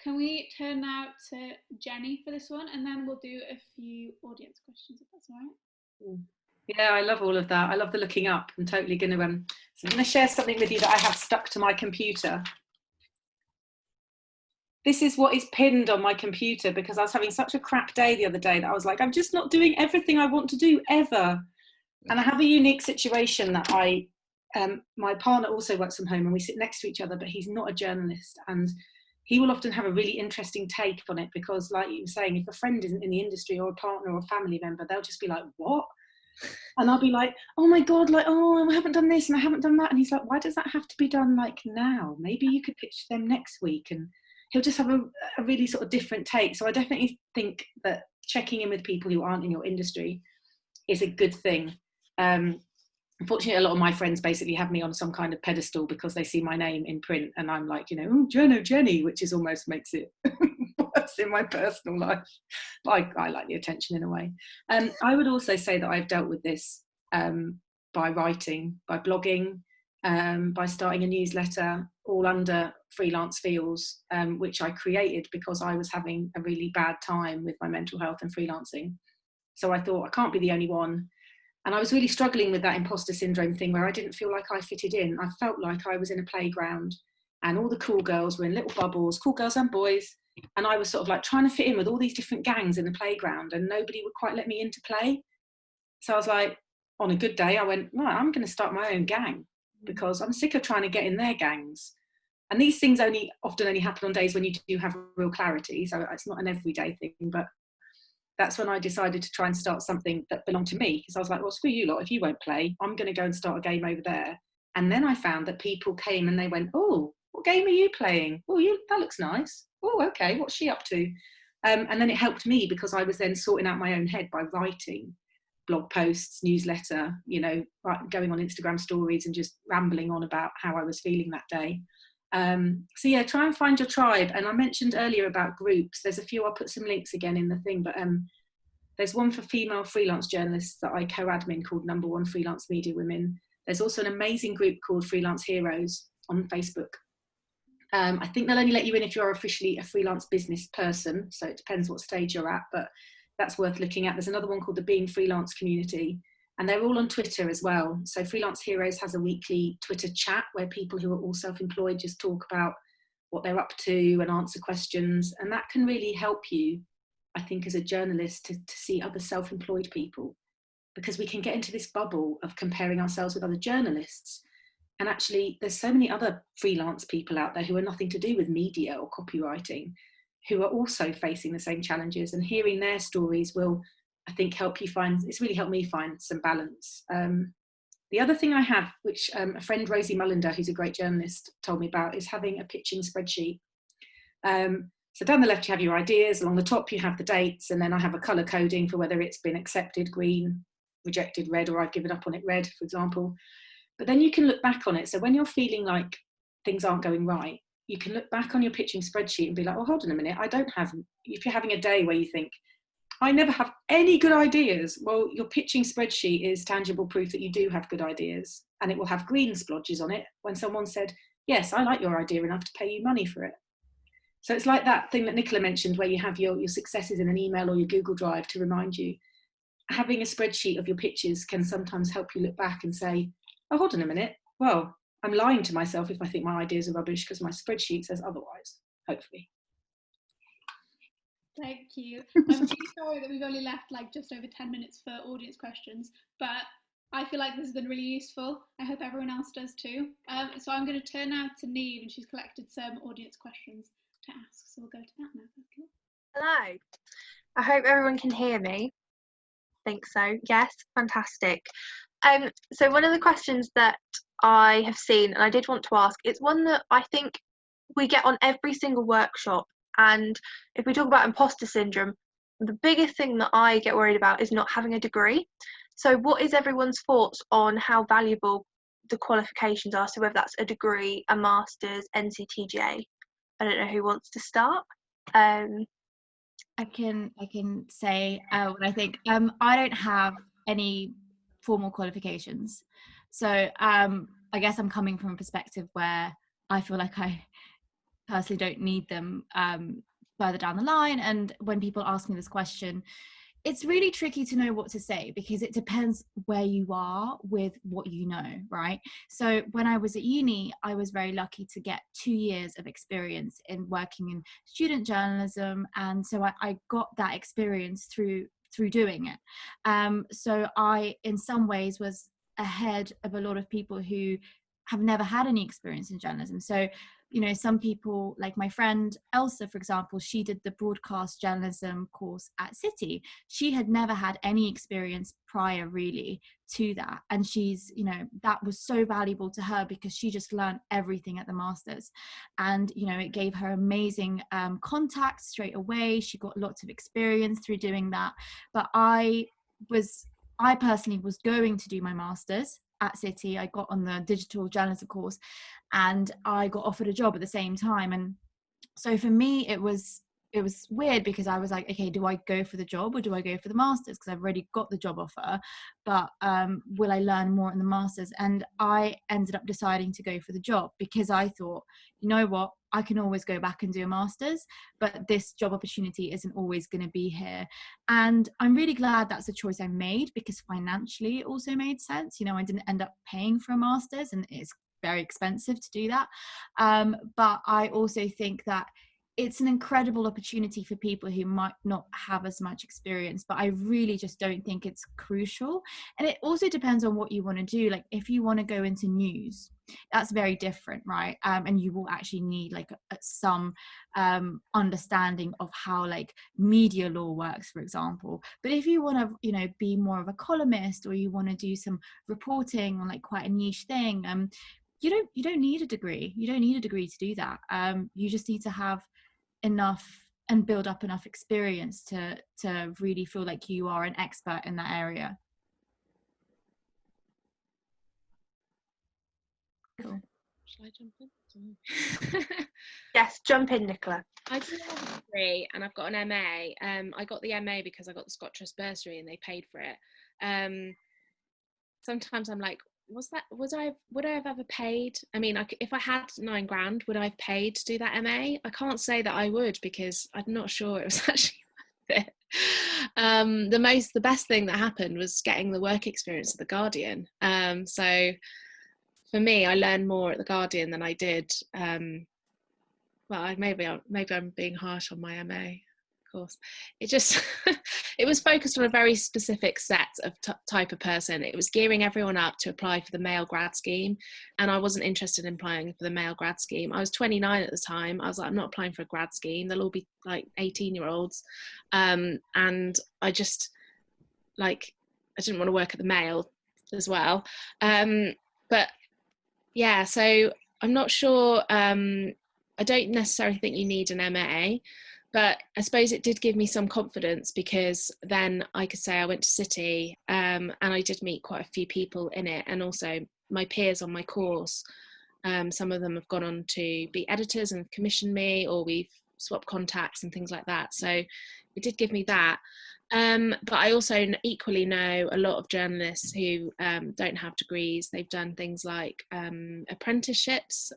Can we turn now to Jenny for this one, and then we'll do a few audience questions, if that's all right? Yeah, I love all of that. I love the looking up. I'm totally going to so I'm going to share something with you that I have stuck to my computer. This is what is pinned on my computer because I was having such a crap day the other day that I was like, I'm just not doing everything I want to do ever. And I have a unique situation that my partner also works from home and we sit next to each other, but he's not a journalist. And he will often have a really interesting take on it because, like you were saying, if a friend isn't in the industry or a partner or a family member, they'll just be like, what? And I'll be like, oh my God, I haven't done this and I haven't done that. And he's like, why does that have to be done now? Maybe you could pitch them next week. And he'll just have a really sort of different take. So I definitely think that checking in with people who aren't in your industry is a good thing. Unfortunately, a lot of my friends basically have me on some kind of pedestal because they see my name in print and I'm like, Jenny, which is almost makes it worse in my personal life. But I like the attention in a way. I would also say that I've dealt with this by writing, by blogging, by starting a newsletter, all under Freelance Feels, which I created because I was having a really bad time with my mental health and freelancing. So I thought, I can't be the only one. And I was really struggling with that imposter syndrome thing where I didn't feel like I fitted in. I felt like I was in a playground and all the cool girls were in little bubbles, cool girls and boys. And I was sort of like trying to fit in with all these different gangs in the playground and nobody would quite let me into play. So I was like, on a good day, I went, right, I'm going to start my own gang because I'm sick of trying to get in their gangs. And these things often only happen on days when you do have real clarity. So it's not an everyday thing, but that's when I decided to try and start something that belonged to me. Because I was like, well, screw you lot. If you won't play, I'm going to go and start a game over there. And then I found that people came and they went, oh, what game are you playing? Oh, that looks nice. Oh, okay, what's she up to? And then it helped me because I was then sorting out my own head by writing blog posts, newsletter, going on Instagram stories and just rambling on about how I was feeling that day. So yeah, try and find your tribe. And I mentioned earlier about groups. There's a few, I'll put some links again in the thing, but there's one for female freelance journalists that I co-admin called Number One Freelance Media Women. There's also an amazing group called Freelance Heroes on Facebook. I think they'll only let you in if you're officially a freelance business person. So it depends what stage you're at, but that's worth looking at. There's another one called the Being Freelance Community. And they're all on Twitter as well. So Freelance Heroes has a weekly Twitter chat where people who are all self-employed just talk about what they're up to and answer questions. And that can really help you, I think, as a journalist to see other self-employed people, because we can get into this bubble of comparing ourselves with other journalists. And actually, there's so many other freelance people out there who are nothing to do with media or copywriting, who are also facing the same challenges, and hearing their stories will, I think, help you find, it's really helped me find some balance. The other thing I have, which a friend, Rosie Mullender, who's a great journalist, told me about, is having a pitching spreadsheet. So down the left, you have your ideas. Along the top, you have the dates. And then I have a colour coding for whether it's been accepted, green, rejected, red, or I've given up on it, red, for example. But then you can look back on it. So when you're feeling like things aren't going right, you can look back on your pitching spreadsheet and be like, oh, hold on a minute. If you're having a day where you think, I never have any good ideas. Well, your pitching spreadsheet is tangible proof that you do have good ideas, and it will have green splodges on it when someone said, yes, I like your idea enough to pay you money for it. So it's like that thing that Nicola mentioned, where you have your successes in an email or your Google Drive to remind you. Having a spreadsheet of your pitches can sometimes help you look back and say, oh, hold on a minute. Well, I'm lying to myself if I think my ideas are rubbish because my spreadsheet says otherwise, hopefully. Thank you. I'm really sorry that we've only left like just over 10 minutes for audience questions, but I feel like this has been really useful. I hope everyone else does too. So I'm going to turn now to Neve, and she's collected some audience questions to ask. So we'll go to that now. Hello. I hope everyone can hear me. I think so. Yes, fantastic. So one of the questions that I have seen, and I did want to ask, it's one that I think we get on every single workshop. And if we talk about imposter syndrome, the biggest thing that I get worried about is not having a degree. So what is everyone's thoughts on how valuable the qualifications are? So whether that's a degree, a master's, NCTJ. I don't know who wants to start. I can say what I think. I don't have any formal qualifications. So I guess I'm coming from a perspective where I feel like I personally don't need them further down the line. And when people ask me this question, it's really tricky to know what to say, because it depends where you are with what you know, right? So when I was at uni, I was very lucky to get 2 years of experience in working in student journalism, and so I got that experience through doing it. So I, in some ways, was ahead of a lot of people who have never had any experience in journalism. So, you know, some people, like my friend Elsa, for example, she did the broadcast journalism course at City. She had never had any experience prior really to that. And she's, you know, that was so valuable to her because she just learned everything at the masters. And, you know, it gave her amazing contacts straight away. She got lots of experience through doing that. But I personally was going to do my masters at City. I got on the digital journalism course and I got offered a job at the same time. And so for me, it was weird because I was like, okay, do I go for the job or do I go for the masters? Because I've already got the job offer, but will I learn more in the masters? And I ended up deciding to go for the job because I thought, you know what, I can always go back and do a master's, but this job opportunity isn't always going to be here. And I'm really glad that's a choice I made, because financially it also made sense. You know, I didn't end up paying for a master's, and it's very expensive to do that. But I also think that it's an incredible opportunity for people who might not have as much experience, but I really just don't think it's crucial. And it also depends on what you want to do. Like if you want to go into news, that's very different, right? And you will actually need like some understanding of how like media law works, for example. But if you want to, you know, be more of a columnist, or you want to do some reporting on like quite a niche thing, you don't need a degree. You don't need a degree to do that. You just need to have enough and build up enough experience to really feel like you are an expert in that area. Cool. Shall I jump in? Yes, jump in, Nicola. I do have a degree and I've got an MA. I got the MA because I got the Scott Trust bursary and they paid for it. Sometimes I'm like, would I have ever paid? I mean, if I had £9,000, would I have paid to do that MA? I can't say that I would, because I'm not sure it was actually worth it. The best thing that happened was getting the work experience at the Guardian. So for me, I learned more at the Guardian than I did. Well, maybe I'm being harsh on my MA. Course, it just it was focused on a very specific set of type of person. It was gearing everyone up to apply for the male grad scheme, and I wasn't interested in applying for the male grad scheme. I was 29 at the time. I was like, I'm not applying for a grad scheme, they'll all be like 18-year-olds, and I just I didn't want to work at the Mail as well, but yeah, so I'm not sure. I don't necessarily think you need an MA, but I suppose it did give me some confidence, because then I could say I went to City, and I did meet quite a few people in it, and also my peers on my course. Some of them have gone on to be editors and commissioned me, or we've swapped contacts and things like that. So it did give me that. But I also equally know a lot of journalists who don't have degrees. They've done things like apprenticeships,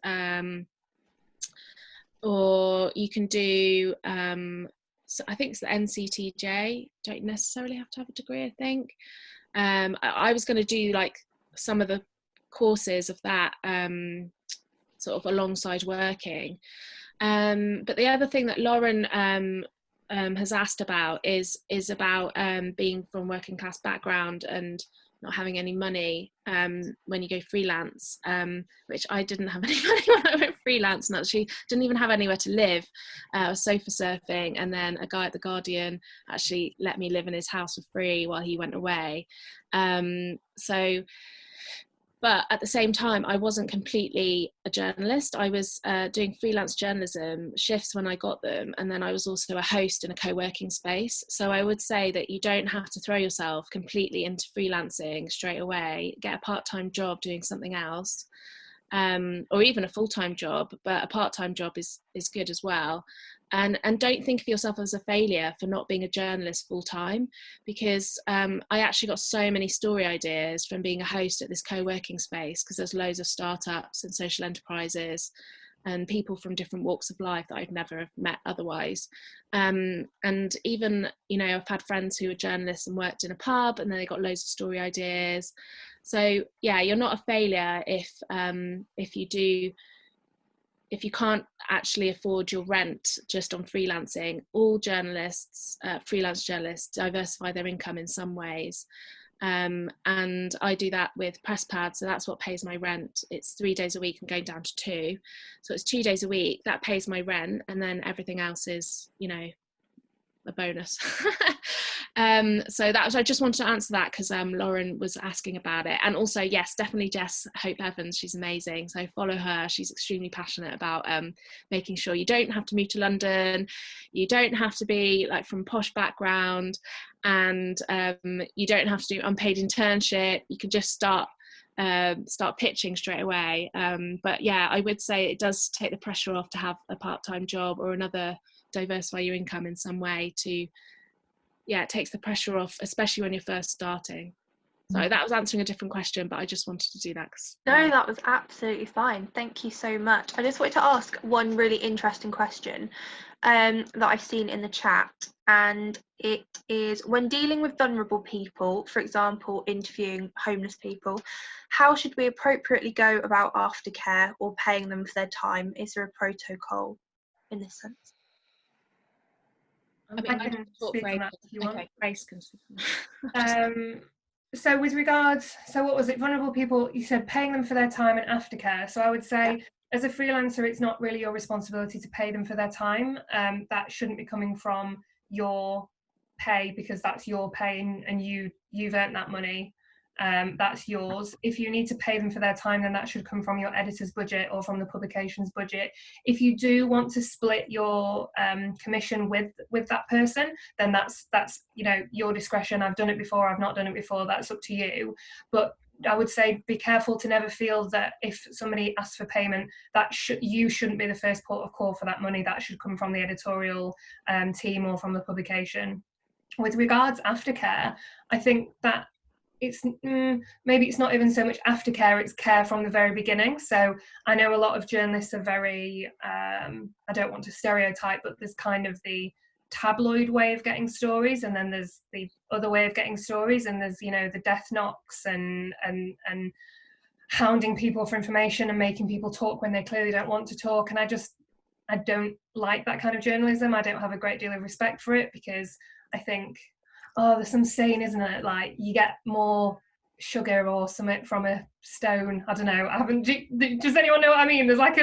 or you can do, so I think it's the NCTJ, don't necessarily have to have a degree, I think. I was going to do like some of the courses of that, sort of alongside working. But the other thing that Lauren has asked about is about being from working class background and not having any money when you go freelance, which I didn't have any money when I went freelance, and actually didn't even have anywhere to live. I was sofa surfing, and then a guy at the Guardian actually let me live in his house for free while he went away. But at the same time, I wasn't completely a journalist. I was doing freelance journalism shifts when I got them. And then I was also a host in a co-working space. So I would say that you don't have to throw yourself completely into freelancing straight away. Get a part-time job doing something else, or even a full-time job, but a part-time job is good as well. And don't think of yourself as a failure for not being a journalist full-time, because I actually got so many story ideas from being a host at this co-working space, because there's loads of startups and social enterprises and people from different walks of life that I'd never have met otherwise. And even, I've had friends who are journalists and worked in a pub, and then they got loads of story ideas. So yeah, you're not a failure if you can't actually afford your rent just on freelancing. All journalists, freelance journalists, diversify their income in some ways. And I do that with PressPad, so that's what pays my rent. It's 3 days a week and going down to 2. So it's 2 days a week, that pays my rent, and then everything else is, a bonus. So I just wanted to answer that because Lauren was asking about it. And also, yes, definitely Jess Hope Evans, she's amazing, so follow her. She's extremely passionate about making sure you don't have to move to London, you don't have to be like from posh background, and you don't have to do unpaid internship. You can just start pitching straight away. But yeah, I would say it does take the pressure off to have a part-time job or another, diversify your income in some way to, it takes the pressure off, especially when you're first starting. So that was answering a different question, but I just wanted to do that. No, that was absolutely fine. Thank you so much. I just wanted to ask one really interesting question that I've seen in the chat, and it is, when dealing with vulnerable people, for example, interviewing homeless people, how should we appropriately go about aftercare or paying them for their time? Is there a protocol in this sense? I can speak on that if you want. Okay, Grace can speak on that. So with regards, what was it, vulnerable people, you said paying them for their time and aftercare. So I would say, as a freelancer, it's not really your responsibility to pay them for their time. That shouldn't be coming from your pay, because that's your pay and you've earned that money. That's yours. If you need to pay them for their time, then that should come from your editor's budget or from the publication's budget. If you do want to split your commission with that person, then that's your discretion. I've done it before, I've not done it before, that's up to you. But I would say be careful to never feel that if somebody asks for payment, that you shouldn't be the first port of call for that money. That should come from the editorial team or from the publication. With regards aftercare, I think that it's maybe it's not even so much aftercare, it's care from the very beginning. So I know a lot of journalists are very, I don't want to stereotype, but there's kind of the tabloid way of getting stories, and then there's the other way of getting stories, and there's, you know, the death knocks and hounding people for information and making people talk when they clearly don't want to talk. And I don't like that kind of journalism. I don't have a great deal of respect for it, because I think, oh, there's some saying, isn't it, like you get more sugar or something from a stone. I don't know. Does anyone know what I mean? There's like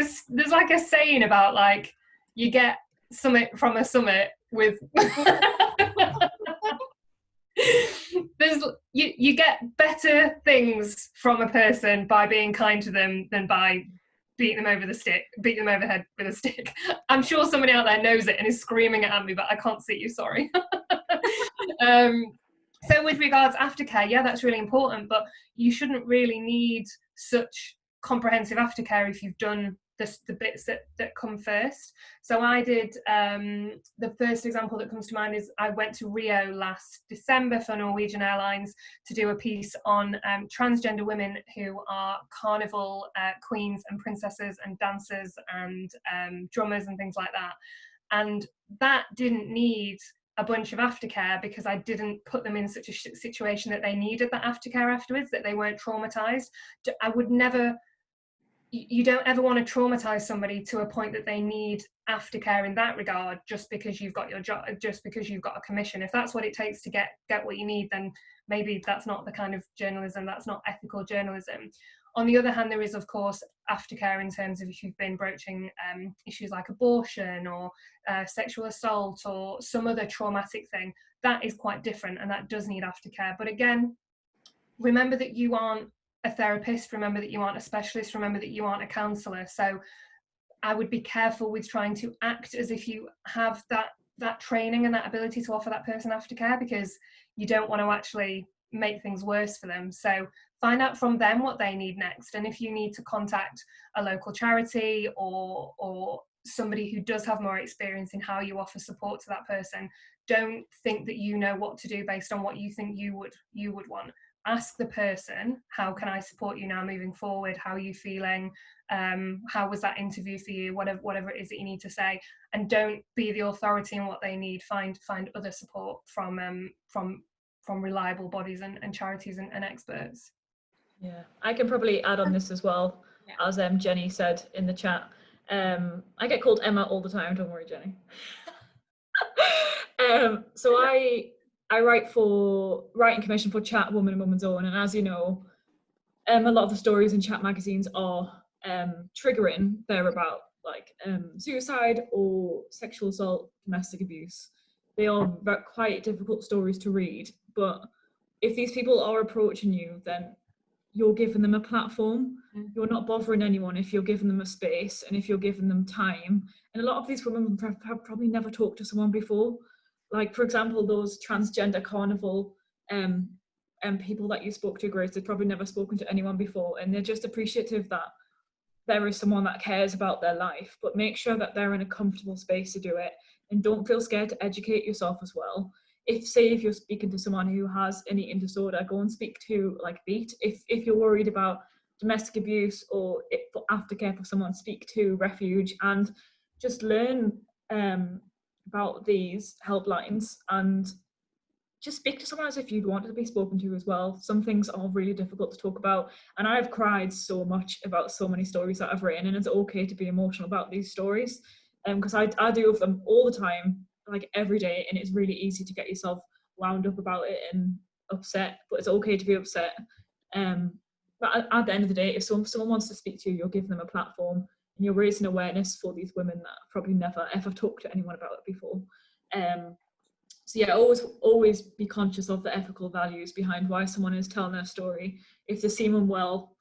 a saying about, like, you get something from a summit with you get better things from a person by being kind to them than by beating them over the head with a stick. I'm sure somebody out there knows it and is screaming at me, but I can't see you, sorry. So with regards aftercare, yeah, that's really important, but you shouldn't really need such comprehensive aftercare if you've done the bits that come first. So I did, the first example that comes to mind is I went to Rio last December for Norwegian Airlines to do a piece on transgender women who are carnival queens and princesses and dancers and drummers and things like that. And that didn't need a bunch of aftercare, because I didn't put them in such a situation that they needed that aftercare afterwards, that they weren't traumatized. I would never, you don't ever want to traumatize somebody to a point that they need aftercare in that regard, just because you've got your job, just because you've got a commission. If that's what it takes to get what you need, then maybe that's not the kind of journalism, that's not ethical journalism. On the other hand, there is, of course, aftercare in terms of if you've been broaching issues like abortion or sexual assault or some other traumatic thing. That is quite different, and that does need aftercare. But again, remember that you aren't a therapist, remember that you aren't a specialist, remember that you aren't a counsellor. So I would be careful with trying to act as if you have that training and that ability to offer that person aftercare, because you don't want to actually make things worse for them. So find out from them what they need next, and if you need to contact a local charity or somebody who does have more experience in how you offer support to that person, don't think that you know what to do based on what you think you would want. Ask the person, how can I support you now moving forward? How are you feeling? How was that interview for you? Whatever it is that you need to say, and don't be the authority in what they need. Find other support from reliable bodies and charities and experts. Yeah, I can probably add on this as well, as Jenny said in the chat. I get called Emma all the time, don't worry, Jenny. So I write for writing commission for Chat, Woman and Woman's Own, and as you know, a lot of the stories in Chat magazines are triggering. They're about like suicide or sexual assault, domestic abuse. They are quite difficult stories to read, but if these people are approaching you, then you're giving them a platform. You're not bothering anyone if you're giving them a space and if you're giving them time. And a lot of these women have probably never talked to someone before. Like, for example, those transgender carnival people that you spoke to, Grace, they've probably never spoken to anyone before, and they're just appreciative that there is someone that cares about their life. But make sure that they're in a comfortable space to do it, and don't feel scared to educate yourself as well. If you're speaking to someone who has an eating disorder, go and speak to like Beat. If you're worried about domestic abuse or for aftercare for someone, speak to Refuge, and just learn about these helplines, and just speak to someone as if you'd want to be spoken to as well. Some things are really difficult to talk about, and I've cried so much about so many stories that I've written, and it's okay to be emotional about these stories, because I do with them all the time, like every day, and it's really easy to get yourself wound up about it and upset, but it's okay to be upset. But at the end of the day, if someone wants to speak to you, you're giving them a platform, and you're raising awareness for these women that probably never ever talked to anyone about it before. So yeah, always be conscious of the ethical values behind why someone is telling their story. If they seem unwell,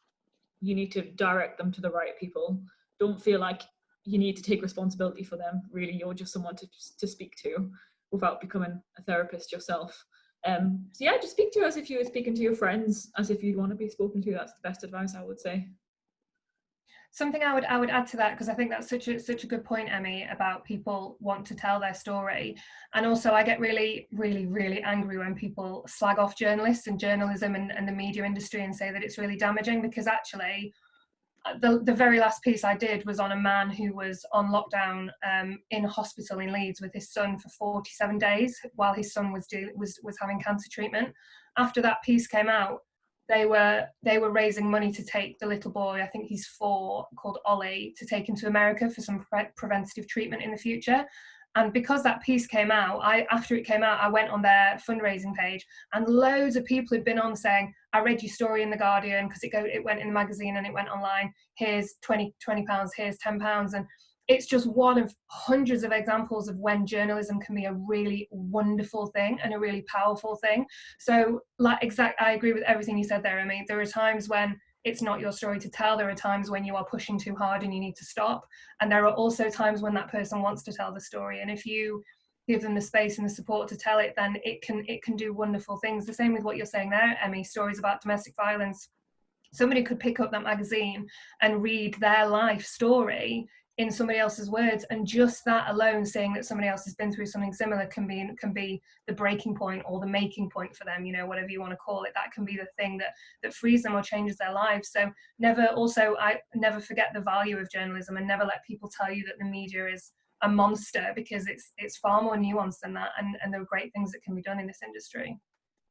you need to direct them to the right people. Don't feel like you need to take responsibility for them. Really, you're just someone to speak to without becoming a therapist yourself. So yeah, just speak to as if you were speaking to your friends, as if you'd want to be spoken to. That's the best advice I would say. Something I would add to that, because I think that's such a good point, Emmy, about people want to tell their story. And also I get really, really, really angry when people slag off journalists and journalism and the media industry and say that it's really damaging, because actually the very last piece I did was on a man who was on lockdown in a hospital in Leeds with his son for 47 days while his son was having cancer treatment. After that piece came out, they were raising money to take the little boy, I think he's 4, called Ollie, to take him to America for some preventative treatment in the future. And because that piece came out, after it came out, I went on their fundraising page, and loads of people had been on saying, I read your story in The Guardian, because it went in the magazine and it went online. Here's £20, here's £10. And it's just one of hundreds of examples of when journalism can be a really wonderful thing and a really powerful thing. So I agree with everything you said there, Emmy. There are times when it's not your story to tell. There are times when you are pushing too hard and you need to stop. And there are also times when that person wants to tell the story. And if you give them the space and the support to tell it, then it can do wonderful things. The same with what you're saying there, Emmy, stories about domestic violence. Somebody could pick up that magazine and read their life story in somebody else's words, and just that alone, saying that somebody else has been through something similar, can be the breaking point or the making point for them, whatever you want to call it. That can be the thing that frees them or changes their lives. So I never forget the value of journalism, and never let people tell you that the media is a monster, because it's far more nuanced than that, and there are great things that can be done in this industry.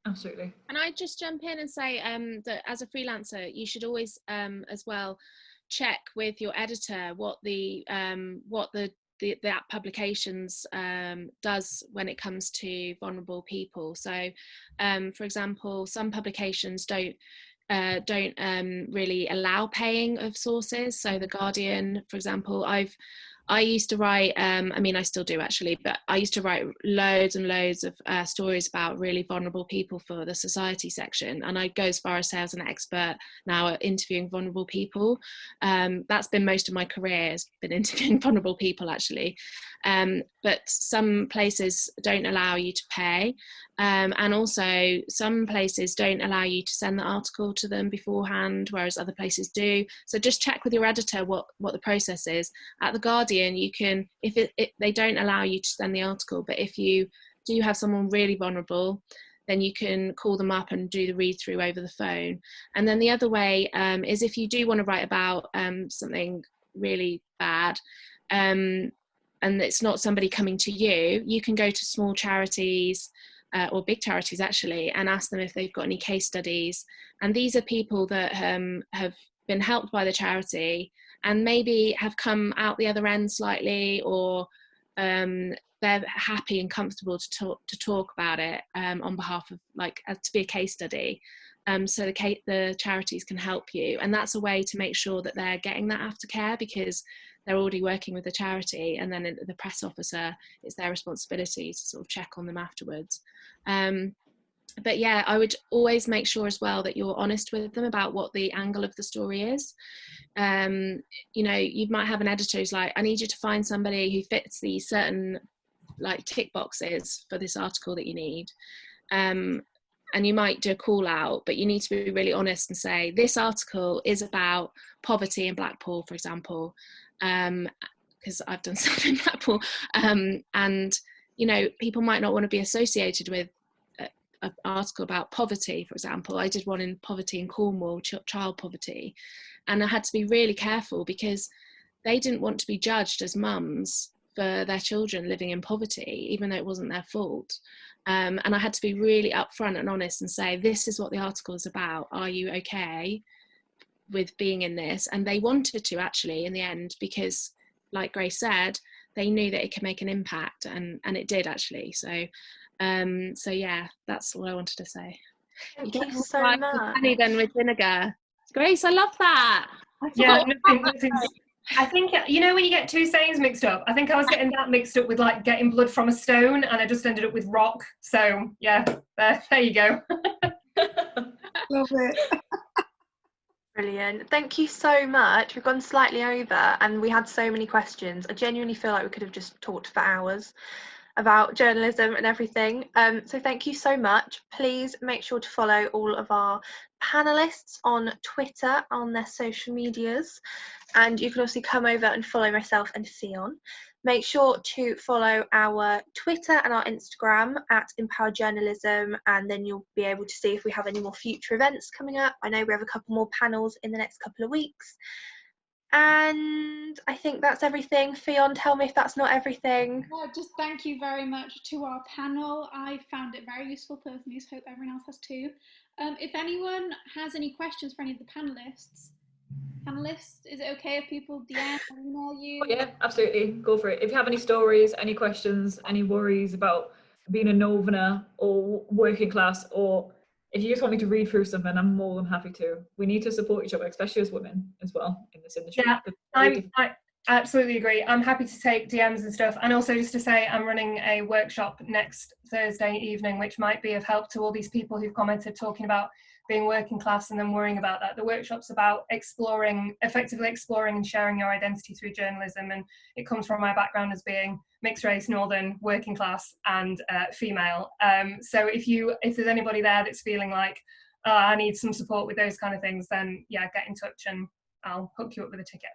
Absolutely. And I just jump in and say that as a freelancer, you should always as well check with your editor what the app publications does when it comes to vulnerable people. So for example, some publications don't really allow paying of sources. So The Guardian, for example, I used to write, I still do actually, but I used to write loads and loads of stories about really vulnerable people for the society section. And I'd go as far as say I was an expert now at interviewing vulnerable people. That's been most of my career, has been interviewing vulnerable people actually. But some places don't allow you to pay. And also some places don't allow you to send the article to them beforehand, whereas other places do. So just check with your editor what the process is. At The Guardian, you can, if they don't allow you to send the article, but if you do have someone really vulnerable, then you can call them up and do the read through over the phone. And then the other way is if you do want to write about something really bad, and it's not somebody coming to you, you can go to small charities or big charities actually, and ask them if they've got any case studies. And these are people that have been helped by the charity and maybe have come out the other end slightly, or they're happy and comfortable to talk about it on behalf of, to be a case study. So the charities can help you, and that's a way to make sure that they're getting that aftercare, because they're already working with the charity, and then the press officer, it's their responsibility to sort of check on them afterwards. But yeah, I would always make sure as well that you're honest with them about what the angle of the story is. You might have an editor who's like, I need you to find somebody who fits these certain tick boxes for this article that you need. And you might do a call out, but you need to be really honest and say, this article is about poverty in Blackpool, for example, because I've done stuff in Blackpool. And, people might not want to be associated with an article about poverty, for example. I did one in poverty in Cornwall, child poverty. And I had to be really careful because they didn't want to be judged as mums for their children living in poverty, even though it wasn't their fault. And I had to be really upfront and honest and say, this is what the article is about. Are you okay with being in this? And they wanted to actually in the end, because like Grace said, they knew that it could make an impact, and it did actually. So yeah, that's what I wanted to say. Thank you so much. Honey then with vinegar. Grace, I love that. Yeah, I think, when you get two sayings mixed up, I think I was getting that mixed up with getting blood from a stone, and I just ended up with rock. So yeah, there you go. Love it. Brilliant. Thank you so much. We've gone slightly over and we had so many questions. I genuinely feel like we could have just talked for hours about journalism and everything. So thank you so much. Please make sure to follow all of our panelists on Twitter, on their social medias. And you can also come over and follow myself and Sion. Make sure to follow our Twitter and our Instagram at Empoword Journalism, and then you'll be able to see if we have any more future events coming up. I know we have a couple more panels in the next couple of weeks. And I think that's everything. Fionn, tell me if that's not everything. Well, just thank you very much to our panel. I found it very useful personally, so hope everyone else has too. If anyone has any questions for any of the panelists, is it okay if people DM or email you? Oh, yeah, absolutely. Go for it. If you have any stories, any questions, any worries about being a Northerner or working class, or if you just want me to read through something, I'm more than happy to. We need to support each other, especially as women as well in this industry. Yeah, I absolutely agree. I'm happy to take DMs and stuff. And also just to say, I'm running a workshop next Thursday evening, which might be of help to all these people who've commented talking about being working class and then worrying about that. The workshop's about effectively exploring and sharing your identity through journalism. And it comes from my background as being mixed race, northern, working class and female. So if there's anybody there that's feeling like, I need some support with those kind of things, then yeah, get in touch and I'll hook you up with a ticket.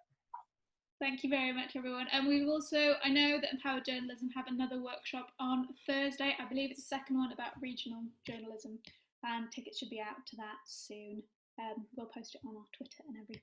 Thank you very much, everyone. And we've also, I know that Empowered Journalism have another workshop on Thursday. I believe it's the second one about regional journalism, and tickets should be out to that soon. We'll post it on our Twitter and everything.